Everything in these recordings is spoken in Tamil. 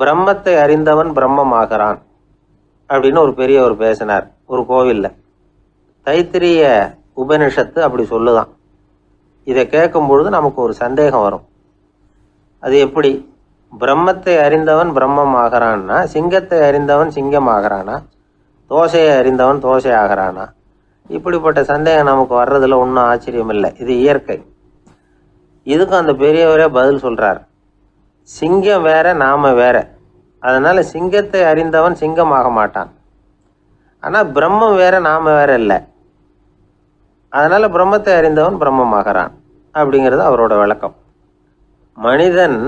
பிரம்மத்தை அறிந்தவன் பிரம்மமாகிறான் அப்படின்னு ஒரு பெரியவர் பேசினார் ஒரு கோவிலில். தைத்திரிய உபனிஷத்து அப்படி சொல்லுதான். இதை கேட்கும் பொழுது நமக்கு ஒரு சந்தேகம் வரும். அது எப்படி? பிரம்மத்தை அறிந்தவன் பிரம்மம் ஆகிறான்னா, சிங்கத்தை அறிந்தவன் சிங்கம் ஆகிறானா, தோசையை அறிந்தவன் தோசை ஆகிறானா? இப்படிப்பட்ட சந்தேகம் நமக்கு வர்றதுல ஒன்றும் ஆச்சரியம் இல்லை. இது இயற்கை. இதுக்கும் அந்த பெரியவரே பதில் சொல்றார். சிங்கம் வேற, நாம வேற. அதனால சிங்கத்தை அறிந்தவன் சிங்கம் ஆக மாட்டான். ஆனால் பிரம்மம் வேற, நாம வேற இல்லை. அதனால பிரம்மத்தை அறிந்தவன் பிரம்மமாகிறான் அப்படிங்கிறது அவரோட விளக்கம். மனிதன்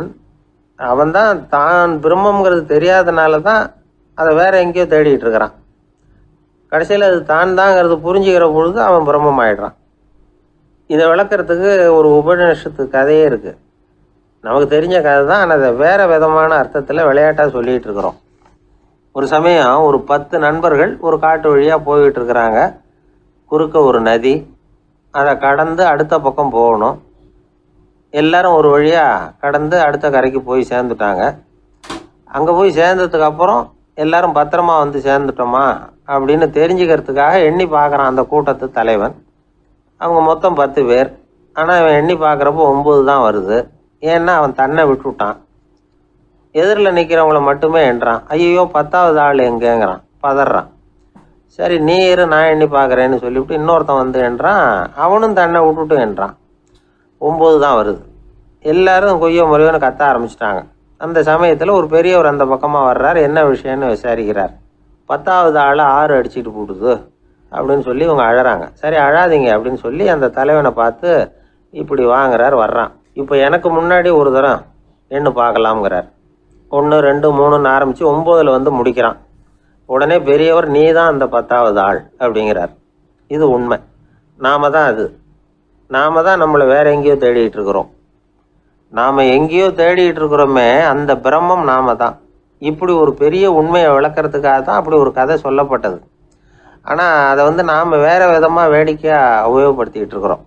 அவன்தான் தான் பிரம்மங்கிறது தெரியாதனால தான் அதை வேற எங்கேயோ தேடிட்டு இருக்கிறான். கடைசியில் அது தான் தாங்கிறது புரிஞ்சுக்கிற பொழுது அவன் பிரம்மம் ஆயிடுறான். இதை விளக்கிறதுக்கு ஒரு உபநிஷத்து கதையே இருக்குது. நமக்கு தெரிஞ்ச கதை தான், ஆனால் அதை வேற விதமான அர்த்தத்தில் விளையாட்டாக சொல்லிகிட்டு இருக்கிறோம். ஒரு சமயம் ஒரு 10 நண்பர்கள் ஒரு காட்டு வழியாக போய்கிட்டு இருக்கிறாங்க. குறுக்க ஒரு நதி, அதை கடந்து அடுத்த பக்கம் போகணும். எல்லாரும் ஒரு வழியாக கடந்து அடுத்த கரைக்கு போய் சேர்ந்துட்டாங்க. அங்கே போய் சேர்ந்ததுக்கு அப்புறம் எல்லாரும் பத்திரமா வந்து சேர்ந்துட்டோமா அப்படின்னு தெரிஞ்சுக்கிறதுக்காக எண்ணி பார்க்குறான் அந்த கூட்டத்து தலைவன். அவங்க மொத்தம் 10 பேர். ஆனால் அவன் எண்ணி பார்க்குறப்போ 9 தான் வருது. ஏன்னா அவன் தன்னை விட்டுவிட்டான். எதிரில் நிற்கிறவங்கள மட்டுமே எண்ணுறான். ஐயோ 10வது ஆள் எங்கேங்கிறான், பதறான். சரி நீ இரு, நான் எண்ணி பார்க்குறேன்னு சொல்லிவிட்டு இன்னொருத்தன் வந்து எண்ணுறான். அவனும் தன்னை விட்டுட்டு எண்ணுறான். 9 தான் வருது. எல்லாரும் கொய்யோ முறையோன்னு கத்த ஆரம்பிச்சிட்டாங்க. அந்த சமயத்தில் ஒரு பெரியவர் அந்த பக்கமாக வர்றார். என்ன விஷயம்னு விசாரிக்கிறார். 10வது ஆளை 6 அடிச்சுட்டு போட்டுது அப்படின்னு சொல்லி இவங்க அழறாங்க. சரி அழாதீங்க அப்படின்னு சொல்லி அந்த தலைவனை பார்த்து இப்படி வாங்குறார். வர்றான். இப்போ எனக்கு முன்னாடி ஒரு தரம் எண்ணு பார்க்கலாம்ங்கிறார். 1 2 3ன்னு ஆரம்பித்து 9ல் வந்து முடிக்கிறான். உடனே பெரியவர் நீ தான் அந்த 10வது ஆள் அப்படிங்கிறார். இது உண்மை. நாம தான் அது. நாம தான் நம்மளை வேற எங்கேயோ தேடிட்டு இருக்கிறோம். நாம் எங்கேயோ தேடிட்டு இருக்கிறோமே, அந்த பிரம்மம் நாம தான். இப்படி ஒரு பெரிய உண்மையை விளக்கிறதுக்காக தான் அப்படி ஒரு கதை சொல்லப்பட்டது. ஆனால் அதை வந்து நாம் வேறு விதமாக வேடிக்கையாக உபயோகப்படுத்திக்கிட்டு இருக்கிறோம்.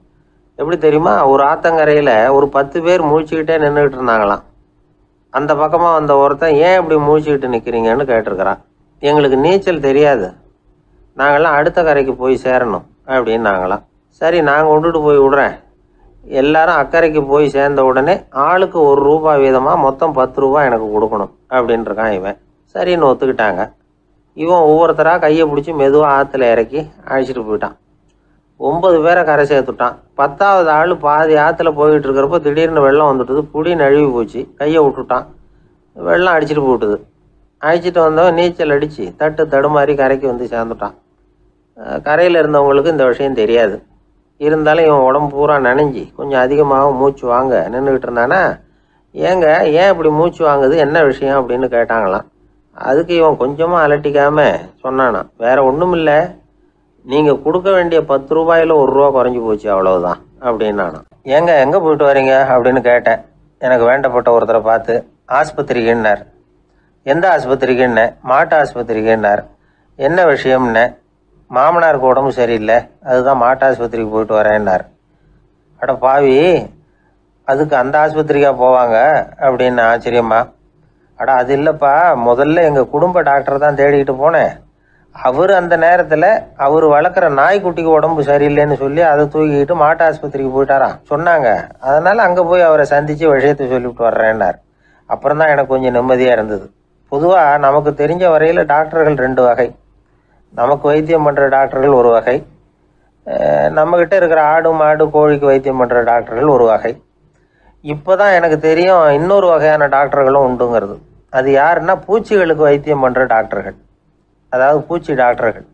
எப்படி தெரியுமா? ஒரு ஆத்தங்கரையில் ஒரு 10 பேர் முழிச்சுக்கிட்டே நின்றுக்கிட்டு இருந்தாங்களாம். அந்த பக்கமாக வந்த ஒருத்தன் ஏன் இப்படி முழிச்சுக்கிட்டு நிற்கிறீங்கன்னு கேட்டிருக்கிறான். எங்களுக்கு நீச்சல் தெரியாது, நாங்கள்லாம் அடுத்த கரைக்கு போய் சேரணும் அப்படின்னு நாங்களாம். சரி நான் கொண்டுட்டு போய் விடுறேன். எல்லாரும் அக்கறைக்கு போய் சேர்ந்த உடனே ஆளுக்கு ₹1 வீதமாக மொத்தம் ₹10 எனக்கு கொடுக்கணும் அப்படின்ட்டுருக்கான் இவன். சரின்னு ஒத்துக்கிட்டாங்க. இவன் ஒவ்வொருத்தராக கையை பிடிச்சி மெதுவாக ஆற்றுல இறக்கி அழைச்சிட்டு போயிட்டான். 9 பேரை கரை சேர்த்துட்டான். 10வது ஆள் பாதி ஆற்றுல போயிட்டு இருக்கிறப்போ திடீர்னு வெள்ளம் வந்துட்டுது. புடி நழுவி போச்சு. கையை விட்டுட்டான். வெள்ளம் அடிச்சுட்டு போட்டுது. அழைச்சிட்டு வந்தவன் நீச்சல் அடித்து தடுமாறி கரைக்கு வந்து சேர்ந்துட்டான். கரையில் இருந்தவங்களுக்கு இந்த விஷயம் தெரியாது. இருந்தாலும் இவன் உடம்பு பூரா நனைஞ்சி கொஞ்சம் அதிகமாக மூச்சு வாங்க நின்றுக்கிட்டு இருந்தானா, ஏங்க ஏன் இப்படி மூச்சு வாங்குது, என்ன விஷயம் அப்படின்னு கேட்டாங்களாம். அதுக்கு இவன் கொஞ்சமாக அலட்டிக்காமல் சொன்னானா, வேற ஒன்றும் இல்லை, நீங்கள் கொடுக்க வேண்டிய ₹10ல் ₹1 குறைஞ்சி போச்சு அவ்வளவுதான் அப்படின்னானா. ஏங்க எங்கே போயிட்டு வரீங்க அப்படின்னு கேட்டேன். எனக்கு வேண்டப்பட்ட ஒருத்தரை பார்த்து. ஆஸ்பத்திரிக்குன்னார். எந்த ஆஸ்பத்திரிக்குன்னே? மாட்டு ஆஸ்பத்திரிக்குன்னார். என்ன விஷயம்னே? மாமனாருக்கு உடம்பு சரியில்லை, அதுதான் மாட்டு ஆஸ்பத்திரிக்கு போயிட்டு வரேன்னார். அட பாவி, அதுக்கு அந்த ஆஸ்பத்திரிக்கா போவாங்க அப்படின்னு ஆச்சரியமா. அட அது இல்லைப்பா, முதல்ல எங்கள் குடும்ப டாக்டர் தான் தேடிக்கிட்டு போனேன். அவர் அந்த நேரத்தில் அவர் வளர்க்குற நாய்க்குட்டிக்கு உடம்பு சரியில்லைன்னு சொல்லி அதை தூக்கிக்கிட்டு மாட்டு ஆஸ்பத்திரிக்கு போயிட்டாராம் சொன்னாங்க. அதனால் அங்கே போய் அவரை சந்தித்து விஷயத்தை சொல்லிவிட்டு வர்றேன்னார். அப்புறம் தான் எனக்கு கொஞ்சம் நிம்மதியாக இருந்தது. பொதுவாக நமக்கு தெரிஞ்ச வரையில் டாக்டர்கள் 2 வகை. நமக்கு வைத்தியம் பண்ணுற டாக்டர்கள் ஒரு வகை, நம்மக்கிட்ட இருக்கிற ஆடு மாடு கோழிக்கு வைத்தியம் பண்ணுற டாக்டர்கள் ஒரு வகை. இப்போ தான் எனக்கு தெரியும் இன்னொரு வகையான டாக்டர்களும் உண்டுங்கிறது. அது யாருன்னா பூச்சிகளுக்கு வைத்தியம் பண்ணுற டாக்டர்கள், அதாவது பூச்சி டாக்டர்கள்.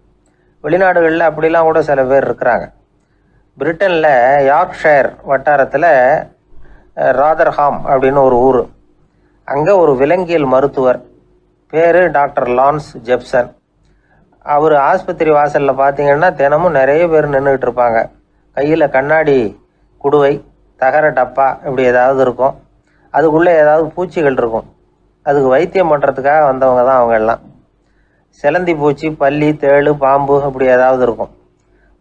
வெளிநாடுகளில் அப்படிலாம் கூட சில பேர் இருக்கிறாங்க. பிரிட்டனில் யார்க்ஷயர் வட்டாரத்தில் ராதர்ஹாம் அப்படின்னு ஒரு ஊர். அங்கே ஒரு விலங்கியல் மருத்துவர் பேர் டாக்டர் லான்ஸ் ஜெப்சன். அவர் ஆஸ்பத்திரி வாசலில் பார்த்தீங்கன்னா தினமும் நிறைய பேர் நின்றுக்கிட்டு இருப்பாங்க. கையில் கண்ணாடி குடுவை, தகர டப்பா இப்படி ஏதாவது இருக்கும். அதுக்குள்ளே ஏதாவது பூச்சிகள் இருக்கும். அதுக்கு வைத்தியம் பண்ணுறதுக்காக வந்தவங்க தான் அவங்க எல்லாம். சிலந்தி பூச்சி, பல்லி, தேளு, பாம்பு இப்படி ஏதாவது இருக்கும்.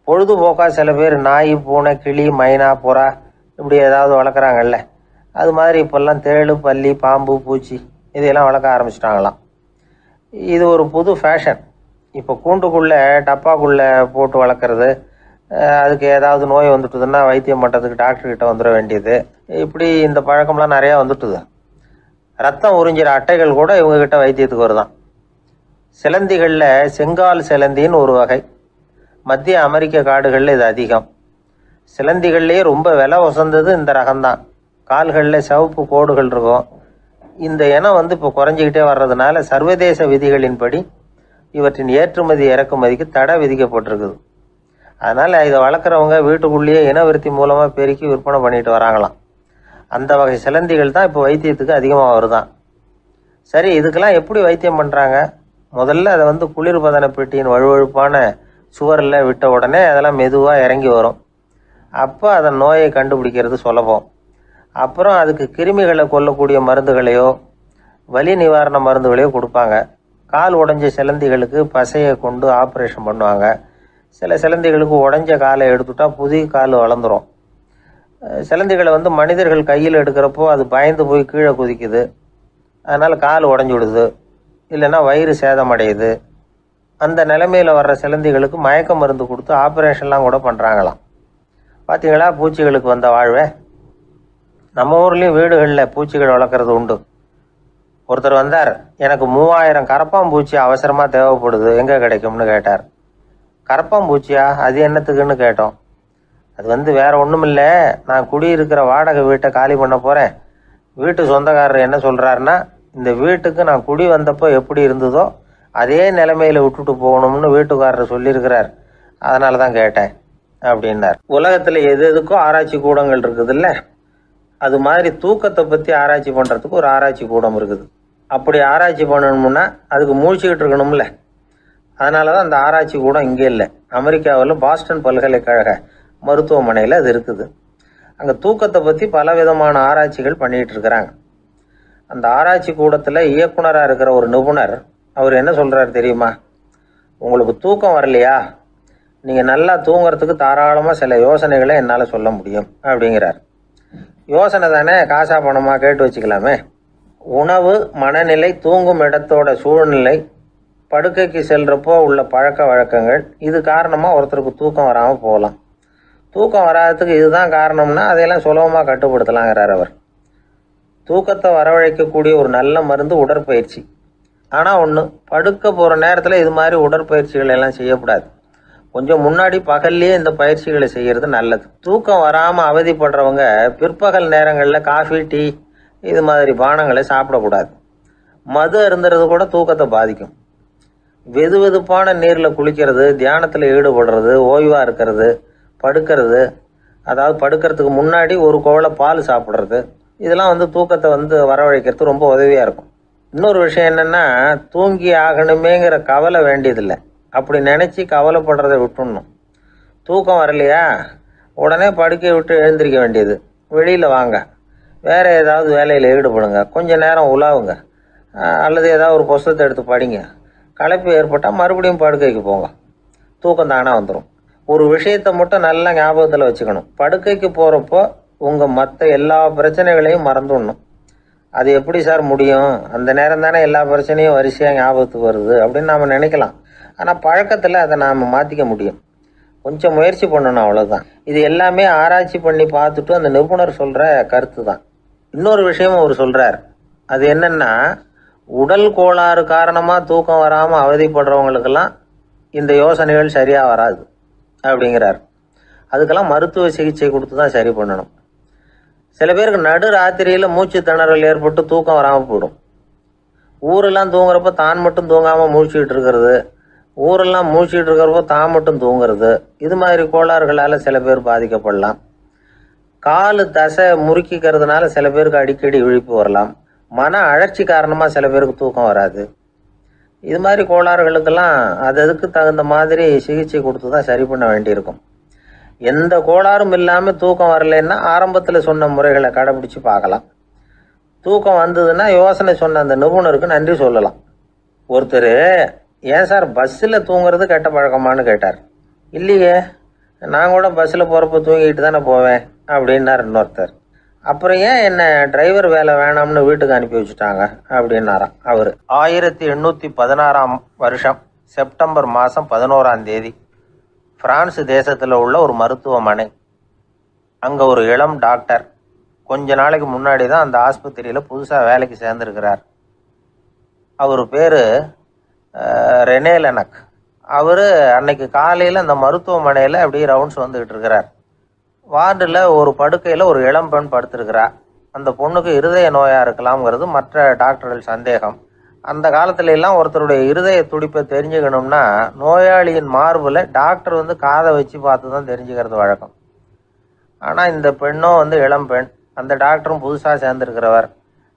பொழுதுபோக்காக சில பேர் நாய், பூனை, கிளி, மைனா, புறா இப்படி ஏதாவது வளர்க்குறாங்கல்ல, அது மாதிரி இப்போல்லாம் தேளு, பல்லி, பாம்பு, பூச்சி இதையெல்லாம் வளர்க்க ஆரம்பிச்சிட்டாங்களாம். இது ஒரு புது ஃபேஷன். இப்போ கூண்டுக்குள்ளே டப்பாக்குள்ளே போட்டு வளர்க்குறது, அதுக்கு ஏதாவது நோய் வந்துட்டுதுன்னா வைத்தியம் பண்ணுறதுக்கு டாக்டர்கிட்ட வந்துட வேண்டியது, இப்படி இந்த பழக்கம்லாம் நிறையா வந்துட்டுது. ரத்தம் உறிஞ்சிற அட்டைகள் கூட இவங்ககிட்ட வைத்தியத்துக்கு வருதான். சிலந்திகளில் செங்கால் சிலந்தின்னு ஒரு வகை. மத்திய அமெரிக்க காடுகளில் இது அதிகம். சிலந்திகள்லேயே ரொம்ப விலை உசந்தது இந்த ரகம்தான். கால்களில் சிவப்பு கோடுகள் இருக்கும். இந்த இனம் இப்போ குறைஞ்சிக்கிட்டே வர்றதுனால சர்வதேச விதிகளின்படி இவற்றின் ஏற்றுமதி இறக்குமதிக்கு தடை விதிக்கப்பட்டிருக்குது. அதனால் இதை வளர்க்குறவங்க வீட்டுக்குள்ளேயே இனவிருத்தி மூலமாக பெருக்கி விற்பனை பண்ணிட்டு வராங்களாம். அந்த வகை சிலந்திகள் தான் இப்போ வைத்தியத்துக்கு அதிகமாக வருதான். சரி, இதுக்கெல்லாம் எப்படி வைத்தியம் பண்ணுறாங்க? முதல்ல அதை குளிர்பதன பெட்டியின் வழுவழுப்பான சுவரில் விட்ட உடனே அதெல்லாம் மெதுவாக இறங்கி வரும். அப்போ அதன் நோயை கண்டுபிடிக்கிறது சுலபம். அப்புறம் அதுக்கு கிருமிகளை கொல்லக்கூடிய மருந்துகளையோ வலி நிவாரண மருந்துகளையோ கொடுப்பாங்க. கால் உடைஞ்ச சிலந்திகளுக்கு பசையை கொண்டு ஆப்ரேஷன் பண்ணுவாங்க. சில சிலந்திகளுக்கு உடைஞ்ச காலை எடுத்துட்டா புதிய கால் வளர்ந்துடும். சிலந்திகளை மனிதர்கள் கையில் எடுக்கிறப்போ அது பயந்து போய் கீழே குதிக்குது. அதனால் கால் உடஞ்சி விடுது, இல்லைன்னா வயிறு சேதமடையுது. அந்த நிலைமையில் வர்ற சிலந்திகளுக்கு மயக்க மருந்து கொடுத்து ஆப்ரேஷன்லாம் கூட பண்ணுறாங்களாம். பார்த்தீங்களா பூச்சிகளுக்கு வந்த வாழ்வே. நம்ம ஊர்லேயும் வீடுகளில் பூச்சிகள் வளர்க்குறது உண்டு. ஒருத்தர் வந்தார், எனக்கு 3000 கரப்பாம்பூச்சி அவசரமாக தேவைப்படுது, எங்கே கிடைக்கும்னு கேட்டார். கரப்பாம்பூச்சியா? அது என்னத்துக்குன்னு கேட்டோம். அது வேற ஒன்றும் இல்லை, நான் குடியிருக்கிற வாடகை வீட்டை காலி பண்ண போகிறேன். வீட்டு சொந்தக்காரர் என்ன சொல்கிறாருன்னா, இந்த வீட்டுக்கு நான் குடி வந்தப்போ எப்படி இருந்ததோ அதே நிலைமையில் விட்டுட்டு போகணும்னு வீட்டுக்காரர் சொல்லியிருக்கிறார், அதனால தான் கேட்டேன் அப்படின்னார். உலகத்தில் எது எதுக்கும் ஆராய்ச்சி கூடங்கள் இருக்குதுல்ல, அது மாதிரி தூக்கத்தை பற்றி ஆராய்ச்சி பண்ணுறதுக்கு ஒரு ஆராய்ச்சி கூடம் இருக்குது. அப்படி ஆராய்ச்சி பண்ணணும்னா அதுக்கு மூழ்கிக்கிட்டு இருக்கணும்ல. அதனால தான் அந்த ஆராய்ச்சி கூடம் இங்கே இல்லை. அமெரிக்காவில் பாஸ்டன் பல்கலைக்கழக மருத்துவமனையில் அது இருக்குது. அங்கே தூக்கத்தை பற்றி பலவிதமான ஆராய்ச்சிகள் பண்ணிகிட்டு இருக்கிறாங்க. அந்த ஆராய்ச்சி கூடத்தில் இயக்குனராக இருக்கிற ஒரு நிபுணர், அவர் என்ன சொல்கிறார் தெரியுமா? உங்களுக்கு தூக்கம் வரலையா, நீங்கள் நல்லா தூங்குறதுக்கு தாராளமாக சில யோசனைகளை என்னால் சொல்ல முடியும் அப்படிங்கிறார். யோசனை தானே, காசா பணமாக கேட்டு வச்சுக்கலாமே. உணவு, மனநிலை, தூங்கும் இடத்தோட சூழ்நிலை, படுக்கைக்கு செல்றப்போ உள்ள பழக்க வழக்கங்கள், இது காரணமாக ஒருத்தருக்கு தூக்கம் வராமல் போகலாம். தூக்கம் வராததுக்கு இதுதான் காரணம்னா அதையெல்லாம் சுலபமாக கட்டுப்படுத்தலாங்கிறார் அவர். தூக்கத்தை வரவழைக்கக்கூடிய ஒரு நல்ல மருந்து உடற்பயிற்சி. ஆனால் ஒன்று, படுக்க போகிற நேரத்தில் இது மாதிரி உடற்பயிற்சிகள் எல்லாம் செய்யக்கூடாது. கொஞ்சம் முன்னாடி பகல்லையே இந்த பயிற்சிகளை செய்கிறது நல்லது. தூக்கம் வராமல் அவதிப்படுறவங்க பிற்பகல் நேரங்களில் காஃபி, டீ இது மாதிரி பானங்களை சாப்பிடக்கூடாது. மது அருந்துறது கூட தூக்கத்தை பாதிக்கும். வெது வெதுப்பான நீரில் குளிக்கிறது, தியானத்தில் ஈடுபடுறது, ஓய்வாக இருக்கிறது, படுக்கிறது, அதாவது படுக்கிறதுக்கு முன்னாடி ஒரு கோவலை பால் சாப்பிட்றது, இதெல்லாம் தூக்கத்தை வரவழைக்கிறது ரொம்ப உதவியாக இருக்கும். இன்னொரு விஷயம் என்னென்னா, தூங்கி ஆகணுமேங்கிற கவலை வேண்டியதில்லை. அப்படி நினச்சி கவலைப்படுறதை விட்டுடணும். தூக்கம் வரலையா, உடனே படுக்கையை விட்டு எழுந்திரிக்க வேண்டியது. வெளியில் வாங்க, வேறு ஏதாவது வேலையில் ஈடுபடுங்க, கொஞ்சம் நேரம் உலாவுங்க, அல்லது ஏதாவது ஒரு புஸ்தகத்தை எடுத்து படிங்க. களைப்பு ஏற்பட்டால் மறுபடியும் படுக்கைக்கு போங்க. தூக்கம் தானே வந்துடும். ஒரு விஷயத்தை மட்டும் நல்லா ஞாபகத்தில் வச்சுக்கணும். படுக்கைக்கு போகிறப்போ உங்கள் மற்ற எல்லா பிரச்சனைகளையும் மறந்துடணும். அது எப்படி சார் முடியும்? அந்த நேரம் தானே எல்லா பிரச்சனையும் வரிசையாக ஞாபகத்துக்கு வருது அப்படின்னு நாம் நினைக்கலாம். ஆனால் பழக்கத்தில் அதை நாம் மாற்றிக்க முடியும். கொஞ்சம் முயற்சி பண்ணணும், அவ்வளோதான். இது எல்லாமே ஆராய்ச்சி பண்ணி பார்த்துட்டு அந்த நிபுணர் சொல்கிற கருத்து தான். இன்னொரு விஷயமும் அவர் சொல்கிறார். அது என்னென்னா, உடல் கோளாறு காரணமாக தூக்கம் வராமல் அவதிப்படுறவங்களுக்கெல்லாம் இந்த யோசனைகள் சரியாக வராது அப்படிங்கிறார். அதுக்கெல்லாம் மருத்துவ சிகிச்சை கொடுத்து தான் சரி பண்ணணும். சில பேருக்கு நடு ராத்திரியில் மூச்சு திணறல் ஏற்பட்டு தூக்கம் வராமல் போயிடும். ஊரெல்லாம் தூங்குறப்ப தான் மட்டும் தூங்காமல் மூழ்கிட்டு இருக்கிறது, ஊரெல்லாம் மூழ்கிட்டு இருக்கிறப்போ தான் மட்டும் தூங்குறது, இது மாதிரி கோளாறுகளால் சில பேர் பாதிக்கப்படலாம். கால் தசை முறுக்கிக்கிறதுனால சில பேருக்கு அடிக்கடி விழிப்பு வரலாம். மன அழற்சி காரணமாக சில பேருக்கு தூக்கம் வராது. இது மாதிரி கோளாறுகளுக்கெல்லாம் அதுக்கு தகுந்த மாதிரி சிகிச்சை கொடுத்து தான் சரி பண்ண வேண்டியிருக்கும். எந்த கோளாறும் இல்லாமல் தூக்கம் வரலைன்னா ஆரம்பத்தில் சொன்ன முறைகளை கடைபிடிச்சு பார்க்கலாம். தூக்கம் வந்ததுன்னா யோசனை சொன்ன அந்த நிபுணருக்கு நன்றி சொல்லலாம். ஒருத்தர், ஏன் சார் பஸ்ஸில் தூங்குறது கெட்ட பழக்கமானு கேட்டார். இல்லையே, நான் கூட பஸ்ஸில் போகிறப்ப தூங்கிட்டு தானே போவேன் அப்படின்னார் இன்னொருத்தர். அப்புறம் ஏன் என்ன டிரைவர் வேலை வேணாம்னு வீட்டுக்கு அனுப்பி வச்சுட்டாங்க அப்படின்னாராம் அவர். 1816 வருஷம் செப்டம்பர் மாதம் 11ஆம் தேதி பிரான்ஸ் தேசத்தில் உள்ள ஒரு மருத்துவமனை. அங்கே ஒரு இளம் டாக்டர் கொஞ்ச நாளைக்கு முன்னாடி தான் அந்த ஆஸ்பத்திரியில் புதுசாக வேலைக்கு சேர்ந்துருக்கிறார். அவர் பேர் ரெனே லெனக். அவர் அன்னைக்கு காலையில் அந்த மருத்துவமனையில் அப்படியே ரவுண்ட்ஸ் வந்துக்கிட்டு இருக்கிறார். வார்டில் ஒரு படுக்கையில் ஒரு இளம் பெண் படுத்திருக்கிறா. அந்த பொண்ணுக்கு இருதய நோயாக இருக்கலாம்ங்கிறது மற்ற டாக்டர்கள் சந்தேகம். அந்த காலத்துல எல்லாம் ஒருத்தருடைய இருதய துடிப்பை தெரிஞ்சுக்கணும்னா நோயாளியின் மார்பில் டாக்டர் காதை வச்சு பார்த்து தான் தெரிஞ்சுக்கிறது வழக்கம். ஆனால் இந்த பெண்ணும் இளம் பெண், அந்த டாக்டரும் புதுசாக சேர்ந்துருக்கிறவர்.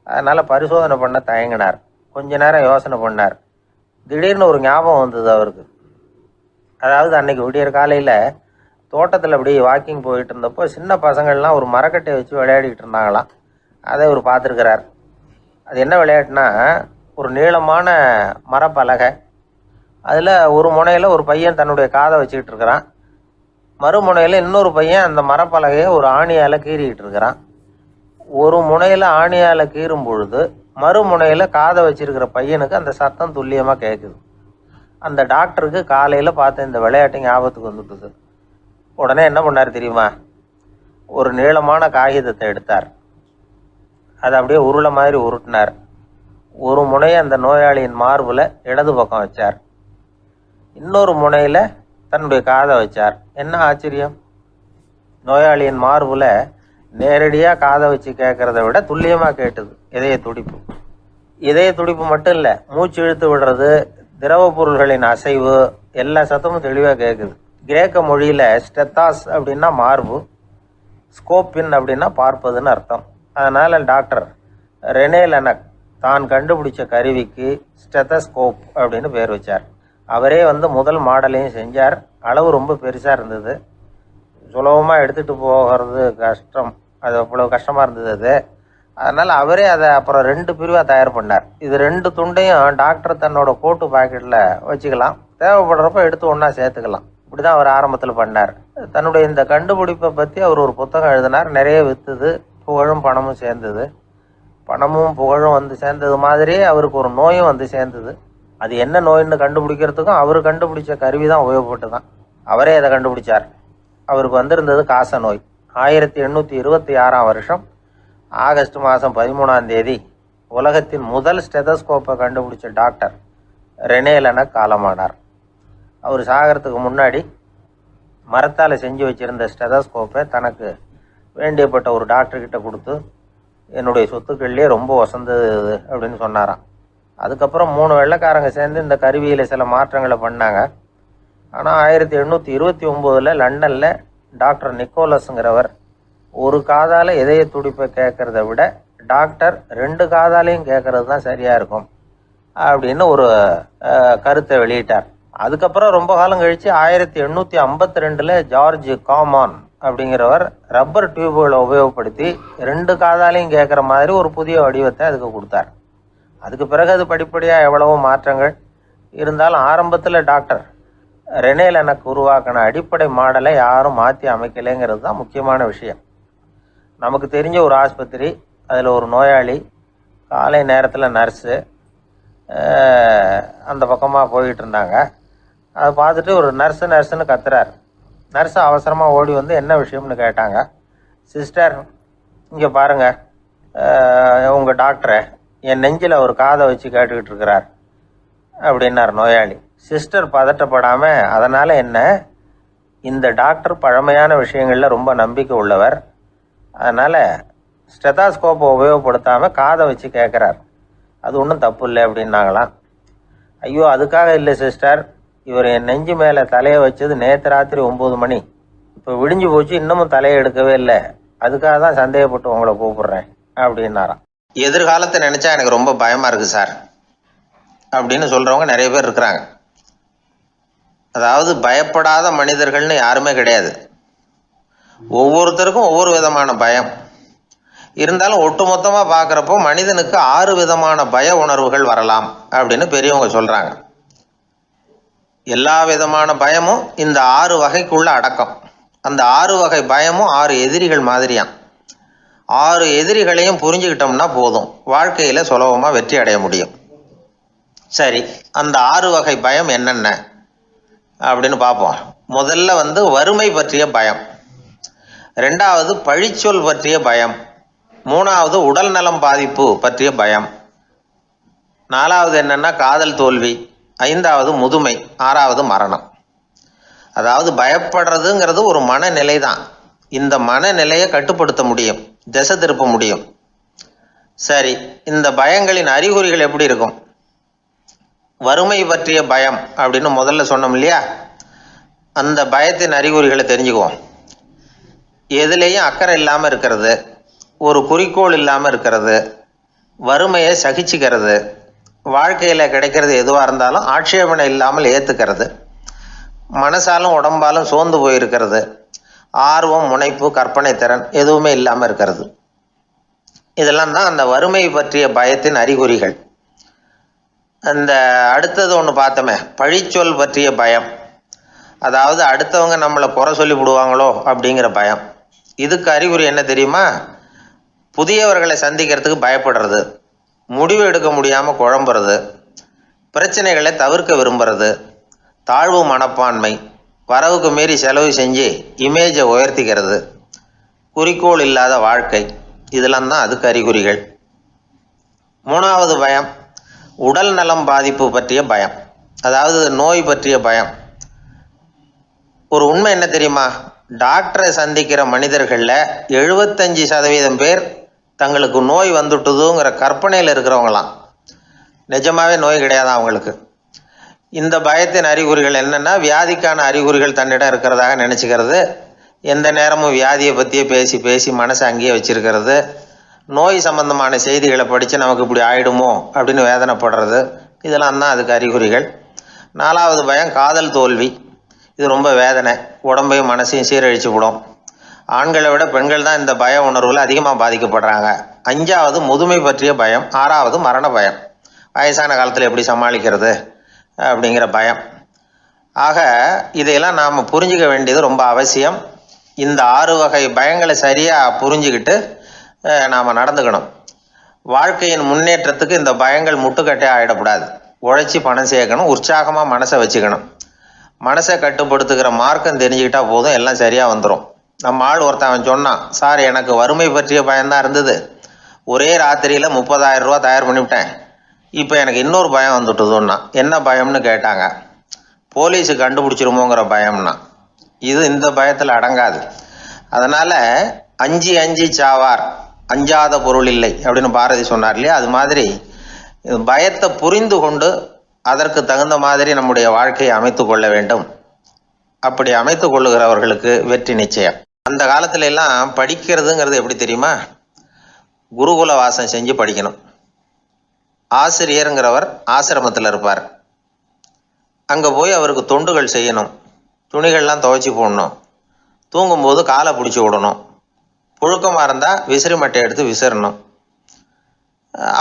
அதனால் பரிசோதனை பண்ண தயங்கினார். கொஞ்ச நேரம் யோசனை பண்ணார். திடீர்னு ஒரு ஞாபகம் வந்தது அவருக்கு. அதாவது அன்னைக்கு விடியற் காலையில் தோட்டத்தில் அப்படி வாக்கிங் போயிட்டு இருந்தப்போ சின்ன பசங்கள்லாம் ஒரு மரக்கட்டையை வச்சு விளையாடிக்கிட்டு இருந்தாங்களாம். அதை அவர் பார்த்துருக்கிறார். அது என்ன விளையாட்டுனா, ஒரு நீளமான மரப்பலகை, அதில் ஒரு முனையில் ஒரு பையன் தன்னுடைய காதை வச்சுக்கிட்டு இருக்கிறான், மறுமுனையில் இன்னொரு பையன் அந்த மரப்பலகையை ஒரு ஆணியால் கீறிக்கிட்டு இருக்கிறான். ஒரு முனையில் ஆணியால் கீறும் பொழுது மறுமுனையில் காதை வச்சிருக்கிற பையனுக்கு அந்த சத்தம் துல்லியமாக கேட்குது. அந்த டாக்டருக்கு காலையில் பார்த்த இந்த விளையாட்டு ஞாபகத்துக்கு வந்துட்டுது. உடனே என்ன பண்ணார் தெரியுமா? ஒரு நீளமான காகிதத்தை எடுத்தார். அதை அப்படியே உருளை மாதிரி உருட்டினார். ஒரு முனையை அந்த நோயாளியின் மார்பில் இடது பக்கம் வச்சார், இன்னொரு முனையில் தன்னுடைய காதை வச்சார். என்ன ஆச்சரியம்! நோயாளியின் மார்பில் நேரடியாக காதை வச்சு கேட்குறத விட துல்லியமாக கேட்டுது இதய துடிப்பு. இதய துடிப்பு மட்டும் இல்லை, மூச்சு இழுத்து விடுறது, திரவ பொருள்களின் அசைவு, எல்லா சத்தமும் தெளிவாக கேட்குது. கிரேக்க மொழியில் ஸ்டெத்தாஸ் அப்படின்னா மார்பு, ஸ்கோப்பின் அப்படின்னா பார்ப்பதுன்னு அர்த்தம். அதனால் டாக்டர் ரெனே லெனக் தான் கண்டுபிடிச்ச கருவிக்கு ஸ்டெத்தஸ்கோப் அப்படின்னு பேர் வச்சார். அவரே முதல் மாடலையும் செஞ்சார். அளவு ரொம்ப பெருசாக இருந்தது, சுலபமாக எடுத்துகிட்டு போகிறது கஷ்டம், அது அவ்வளோ கஷ்டமாக இருந்தது அது. அதனால் அவரே அதை அப்புறம் 2 பிரிவாக தயார் பண்ணார். இது 2 துண்டையும் டாக்டர் தன்னோட கோட்டு பாக்கெட்டில் வச்சுக்கலாம், தேவைப்படுறப்ப எடுத்து ஒன்றா சேர்த்துக்கலாம். இப்படி தான் அவர் ஆரம்பத்தில் பண்ணார். தன்னுடைய இந்த கண்டுபிடிப்பை பற்றி அவர் ஒரு புத்தகம் எழுதினார். நிறைய விற்றுது, புகழும் பணமும் சேர்ந்தது. பணமும் புகழும் சேர்ந்தது மாதிரியே அவருக்கு ஒரு நோயும் சேர்ந்தது. அது என்ன நோயின்னு கண்டுபிடிக்கிறதுக்கும் அவர் கண்டுபிடிச்ச கருவி தான் உபயோகப்பட்டு தான். அவரே அதை கண்டுபிடிச்சார். அவருக்கு வந்திருந்தது காச நோய். 1826 வருஷம் ஆகஸ்ட் மாதம் 13ஆம் தேதி உலகத்தின் முதல் ஸ்டெதஸ்கோப்பை கண்டுபிடிச்ச டாக்டர் ரெனே லெனக் காலமானார். அவர் சாகிறதுக்கு முன்னாடி மரத்தால் செஞ்சு வச்சுருந்த ஸ்டெதஸ்கோப்பை தனக்கு வேண்டியப்பட்ட ஒரு டாக்டர்கிட்ட கொடுத்து, என்னுடைய சொத்துக்கள்லேயே ரொம்ப வசந்தது அப்படின்னு சொன்னாராம். அதுக்கப்புறம் 3 வெள்ளைக்காரங்க சேர்ந்து இந்த கருவியில் சில மாற்றங்களை பண்ணாங்க. ஆனால் 1829 லண்டனில் டாக்டர் நிக்கோலஸுங்கிறவர் ஒரு காதால் இதய துடிப்பை கேட்குறத விட டாக்டர் 2 காதாலையும் கேட்குறது தான் சரியாக இருக்கும் அப்படின்னு ஒரு கருத்தை வெளியிட்டார். அதுக்கப்புறம் ரொம்ப காலம் கழித்து 1852 ஜார்ஜ் காமான் அப்படிங்கிறவர் ரப்பர் டியூப்களை உபயோகப்படுத்தி 2 காதாலையும் கேட்குற மாதிரி ஒரு புதிய வடிவத்தை அதுக்கு கொடுத்தார். அதுக்கு பிறகு அது படிப்படியாக எவ்வளவோ மாற்றங்கள் இருந்தாலும் ஆரம்பத்தில் டாக்டர் ரெனே லெனக் உருவாக்கின அடிப்படை மாடலை யாரும் மாற்றி அமைக்கலைங்கிறது தான் முக்கியமான விஷயம். நமக்கு தெரிஞ்ச ஒரு ஆஸ்பத்திரி, அதில் ஒரு நோயாளி, காலை நேரத்தில் நர்ஸு அந்த பக்கமாக போயிட்டு இருந்தாங்க. அதை பார்த்துட்டு ஒரு நர்ஸுன்னு கத்துறார். நர்ஸு அவசரமாக ஓடி என்ன விஷயம்னு கேட்டாங்க. சிஸ்டர், இங்கே பாருங்கள், உங்கள் டாக்டரை என் நெஞ்சில் ஒரு காதை வச்சு கேட்டுக்கிட்டு இருக்கிறார் அப்படின்னார் நோயாளி. சிஸ்டர் பதட்டப்படாமல், அதனால் என்ன, இந்த டாக்டர் பழமையான விஷயங்களில் ரொம்ப நம்பிக்கை உள்ளவர், அதனால் ஸ்டெதாஸ்கோப்பை உபயோகப்படுத்தாமல் காதை வச்சு கேட்குறார், அது ஒன்றும் தப்பு இல்லை அப்படின்னாங்களாம். ஐயோ, அதுக்காக இல்லை சிஸ்டர், இவர் என் நெஞ்சு மேலே தலையை வச்சது நேற்று ராத்திரி 9 மணி, இப்போ விடிஞ்சு போச்சு, இன்னமும் தலையை எடுக்கவே இல்லை, அதுக்காக தான் சந்தேகப்பட்டு உங்களை கூப்பிடுறேன் அப்படின்னாராம். எதிர்காலத்தை நினச்சா எனக்கு ரொம்ப பயமாக இருக்குது சார் அப்படின்னு சொல்கிறவங்க நிறைய பேர் இருக்கிறாங்க. அதாவது பயப்படாத மனிதர்கள்னு யாருமே கிடையாது. ஒவ்வொருத்தருக்கும் ஒவ்வொரு விதமான பயம் இருந்தாலும் ஒட்டுமொத்தமாக பார்க்குறப்போ மனிதனுக்கு 6 விதமான பய உணர்வுகள் வரலாம் அப்படின்னு பெரியவங்க சொல்கிறாங்க. எல்லா விதமான பயமும் இந்த 6 வகைக்குள்ள அடக்கம். அந்த 6 வகை பயமும் 6 எதிரிகள் மாதிரியாம். 6 எதிரிகளையும் புரிஞ்சுக்கிட்டோம்னா போதும், வாழ்க்கையில் சுலபமாக வெற்றி அடைய முடியும். சரி, அந்த 6 வகை பயம் என்னென்ன அப்படின்னு பார்ப்போம். முதல்ல வறுமை பற்றிய பயம், 2வது பழிச்சொல் பற்றிய பயம், 3வது உடல் நலம் பாதிப்பு பற்றிய பயம், 4வது என்னன்னா காதல் தோல்வி, 5வது முதுமை, 6வது மரணம். அதாவது பயப்படுறதுங்கிறது ஒரு மனநிலை தான். இந்த மனநிலையை கட்டுப்படுத்த முடியும், திசை திருப்ப முடியும். சரி, இந்த பயங்களின் அறிகுறிகள் எப்படி இருக்கும்? வறுமை பற்றிய பயம் அப்படின்னு முதல்ல சொன்னோம் இல்லையா, அந்த பயத்தின் அறிகுறிகளை தெரிஞ்சுக்குவோம். எதுலேயும் அக்கறை இல்லாமல் இருக்கிறது, ஒரு குறிக்கோள் இல்லாமல் இருக்கிறது, வறுமையை சகிச்சுக்கிறது, வாழ்க்கையில் கிடைக்கிறது எதுவாக இருந்தாலும் ஆட்சேபனை இல்லாமல் ஏற்றுக்கிறது, மனசாலும் உடம்பாலும் சோர்ந்து போயிருக்கிறது, ஆர்வம், முனைப்பு, கற்பனை திறன் எதுவுமே இல்லாமல் இருக்கிறது. இதெல்லாம் தான் அந்த வறுமை பற்றிய பயத்தின் அறிகுறிகள். அந்த அடுத்தது ஒன்று பார்த்தோமே, பழிச்சொல் பற்றிய பயம். அதாவது அடுத்தவங்க நம்மளை குறை சொல்லி விடுவாங்களோ அப்படிங்கிற பயம். இதுக்கு அறிகுறி என்ன தெரியுமா? புதியவர்களை சந்திக்கிறதுக்கு பயப்படுறது, முடிவு எடுக்க முடியாமல் குழம்புறது, பிரச்சனைகளை தவிர்க்க விரும்புறது, தாழ்வு மனப்பான்மை, வரவுக்கு மீறி செலவு செஞ்சு இமேஜை உயர்த்திக்கிறது, குறிக்கோள் இல்லாத வாழ்க்கை, இதெல்லாம் தான் அதுக்கு அறிகுறிகள். 3வது பயம் உடல் நலம் பாதிப்பு பற்றிய பயம், அதாவது நோய் பற்றிய பயம். ஒரு உண்மை என்ன தெரியுமா? டாக்டரை சந்திக்கிற மனிதர்களில் 75% பேர் தங்களுக்கு நோய் வந்துட்டுதுங்கிற கற்பனையில் இருக்கிறவங்களாம். நிஜமாவே நோய் கிடையாது அவங்களுக்கு. இந்த பயத்தின் அறிகுறிகள் என்னென்னா, வியாதிக்கான அறிகுறிகள் தன்னிடம் இருக்கிறதாக நினச்சிக்கிறது, எந்த நேரமும் வியாதியை பற்றியே பேசி பேசி மனசை அங்கேயே வச்சிருக்கிறது, நோய் சம்பந்தமான செய்திகளை படித்து நமக்கு இப்படி ஆயிடுமோ அப்படின்னு வேதனைப்படுறது, இதெல்லாம் தான் அதுக்கு அறிகுறிகள். 4வது பயம் காதல் தோல்வி. இது ரொம்ப வேதனை, உடம்பையும் மனசையும் சீரழிச்சு விடும். ஆண்களை விட பெண்கள் தான் இந்த பய உணர்வில் அதிகமாக பாதிக்கப்படுறாங்க. 5வது முதுமை பற்றிய பயம். 6வது மரண பயம், வயசான காலத்தில் எப்படி சமாளிக்கிறது அப்படிங்கிற பயம். ஆக இதையெல்லாம் நாம் புரிஞ்சிக்க வேண்டியது ரொம்ப அவசியம். இந்த 6 வகை பயங்களை சரியாக புரிஞ்சுக்கிட்டு நாம் நடந்துக்கணும். வாழ்க்கையின் முன்னேற்றத்துக்கு இந்த பயங்கள் முட்டுக்கட்டே ஆகிடக்கூடாது. உழைச்சி பணம் சேர்க்கணும், உற்சாகமாக மனசை வச்சுக்கணும். மனசை கட்டுப்படுத்துகிற மார்க்கம் தெரிஞ்சுக்கிட்டா போதும், எல்லாம் சரியாக வந்துடும். நம்ம ஆள் ஒருத்தன் சொன்னான், சார் எனக்கு வறுமை பற்றிய பயம்தான் இருந்தது, ஒரே ராத்திரியில் 30,000 ரூபா தயார் பண்ணிவிட்டேன், இப்போ எனக்கு இன்னொரு பயம் வந்துட்டுதுன்னா. என்ன பயம்னு கேட்டாங்க. போலீஸு கண்டுபிடிச்சிருமோங்கிற பயம்னா. இந்த பயத்தில் அடங்காது. அதனால் அஞ்சி அஞ்சி சாவார், அஞ்சாத பொருள் இல்லை அப்படின்னு பாரதி சொன்னார் இல்லையா? அது மாதிரி பயத்தை புரிந்து கொண்டு அதற்கு தகுந்த மாதிரி நம்முடைய வாழ்க்கையை அமைத்து கொள்ள வேண்டும். அப்படி அமைத்து கொள்ளுகிறவர்களுக்கு வெற்றி நிச்சயம். அந்த காலத்துல எல்லாம் படிக்கிறதுங்கிறது எப்படி தெரியுமா? குருகுல வாசம் செஞ்சு படிக்கணும். ஆசிரியருங்கிறவர் ஆசிரமத்தில் இருப்பார். அங்கே போய் அவருக்கு தொண்டுகள் செய்யணும், துணிகள்லாம் துவைச்சி போடணும், தூங்கும்போது காலை பிடிச்சி விடணும், புழுக்கமாக இருந்தால் விசிறி மட்டை எடுத்து விசிறணும்.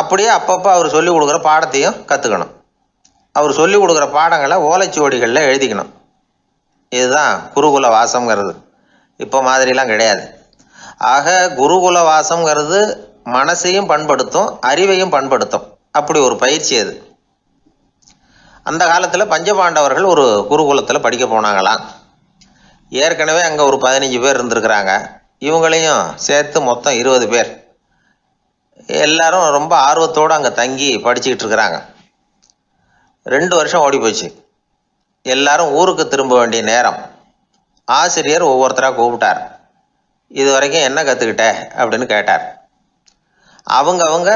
அப்படியே அப்பப்போ அவர் சொல்லிக் கொடுக்குற பாடத்தையும் கற்றுக்கணும். அவர் சொல்லிக் கொடுக்குற பாடங்களை ஓலைச்சுவடிகளில் எழுதிக்கணும். இதுதான் குருகுல வாசம்ங்கிறது. இப்போ மாதிரிலாம் கிடையாது. ஆக குருகுல வாசம்ங்கிறது மனசையும் பண்படுத்தும், அறிவையும் பண்படுத்தும். அப்படி ஒரு பயிற்சி அது. அந்த காலத்தில் பஞ்சபாண்டவர்கள் ஒரு குருகுலத்தில் படிக்க போனாங்களாம். ஏற்கனவே அங்கே ஒரு 15 பேர் இருந்திருக்கிறாங்க. இவங்களையும் சேர்த்து மொத்தம் 20 பேர். எல்லாரும் ரொம்ப ஆர்வத்தோடு அங்கே தங்கி படிச்சுக்கிட்டு இருக்கிறாங்க. 2 வருஷம் ஓடி போச்சு. எல்லாரும் ஊருக்கு திரும்ப வேண்டிய நேரம். ஆசிரியர் ஒவ்வொருத்தராக கூப்பிட்டார். இது வரைக்கும் என்ன கற்றுக்கிட்ட அப்படின்னு கேட்டார். அவங்க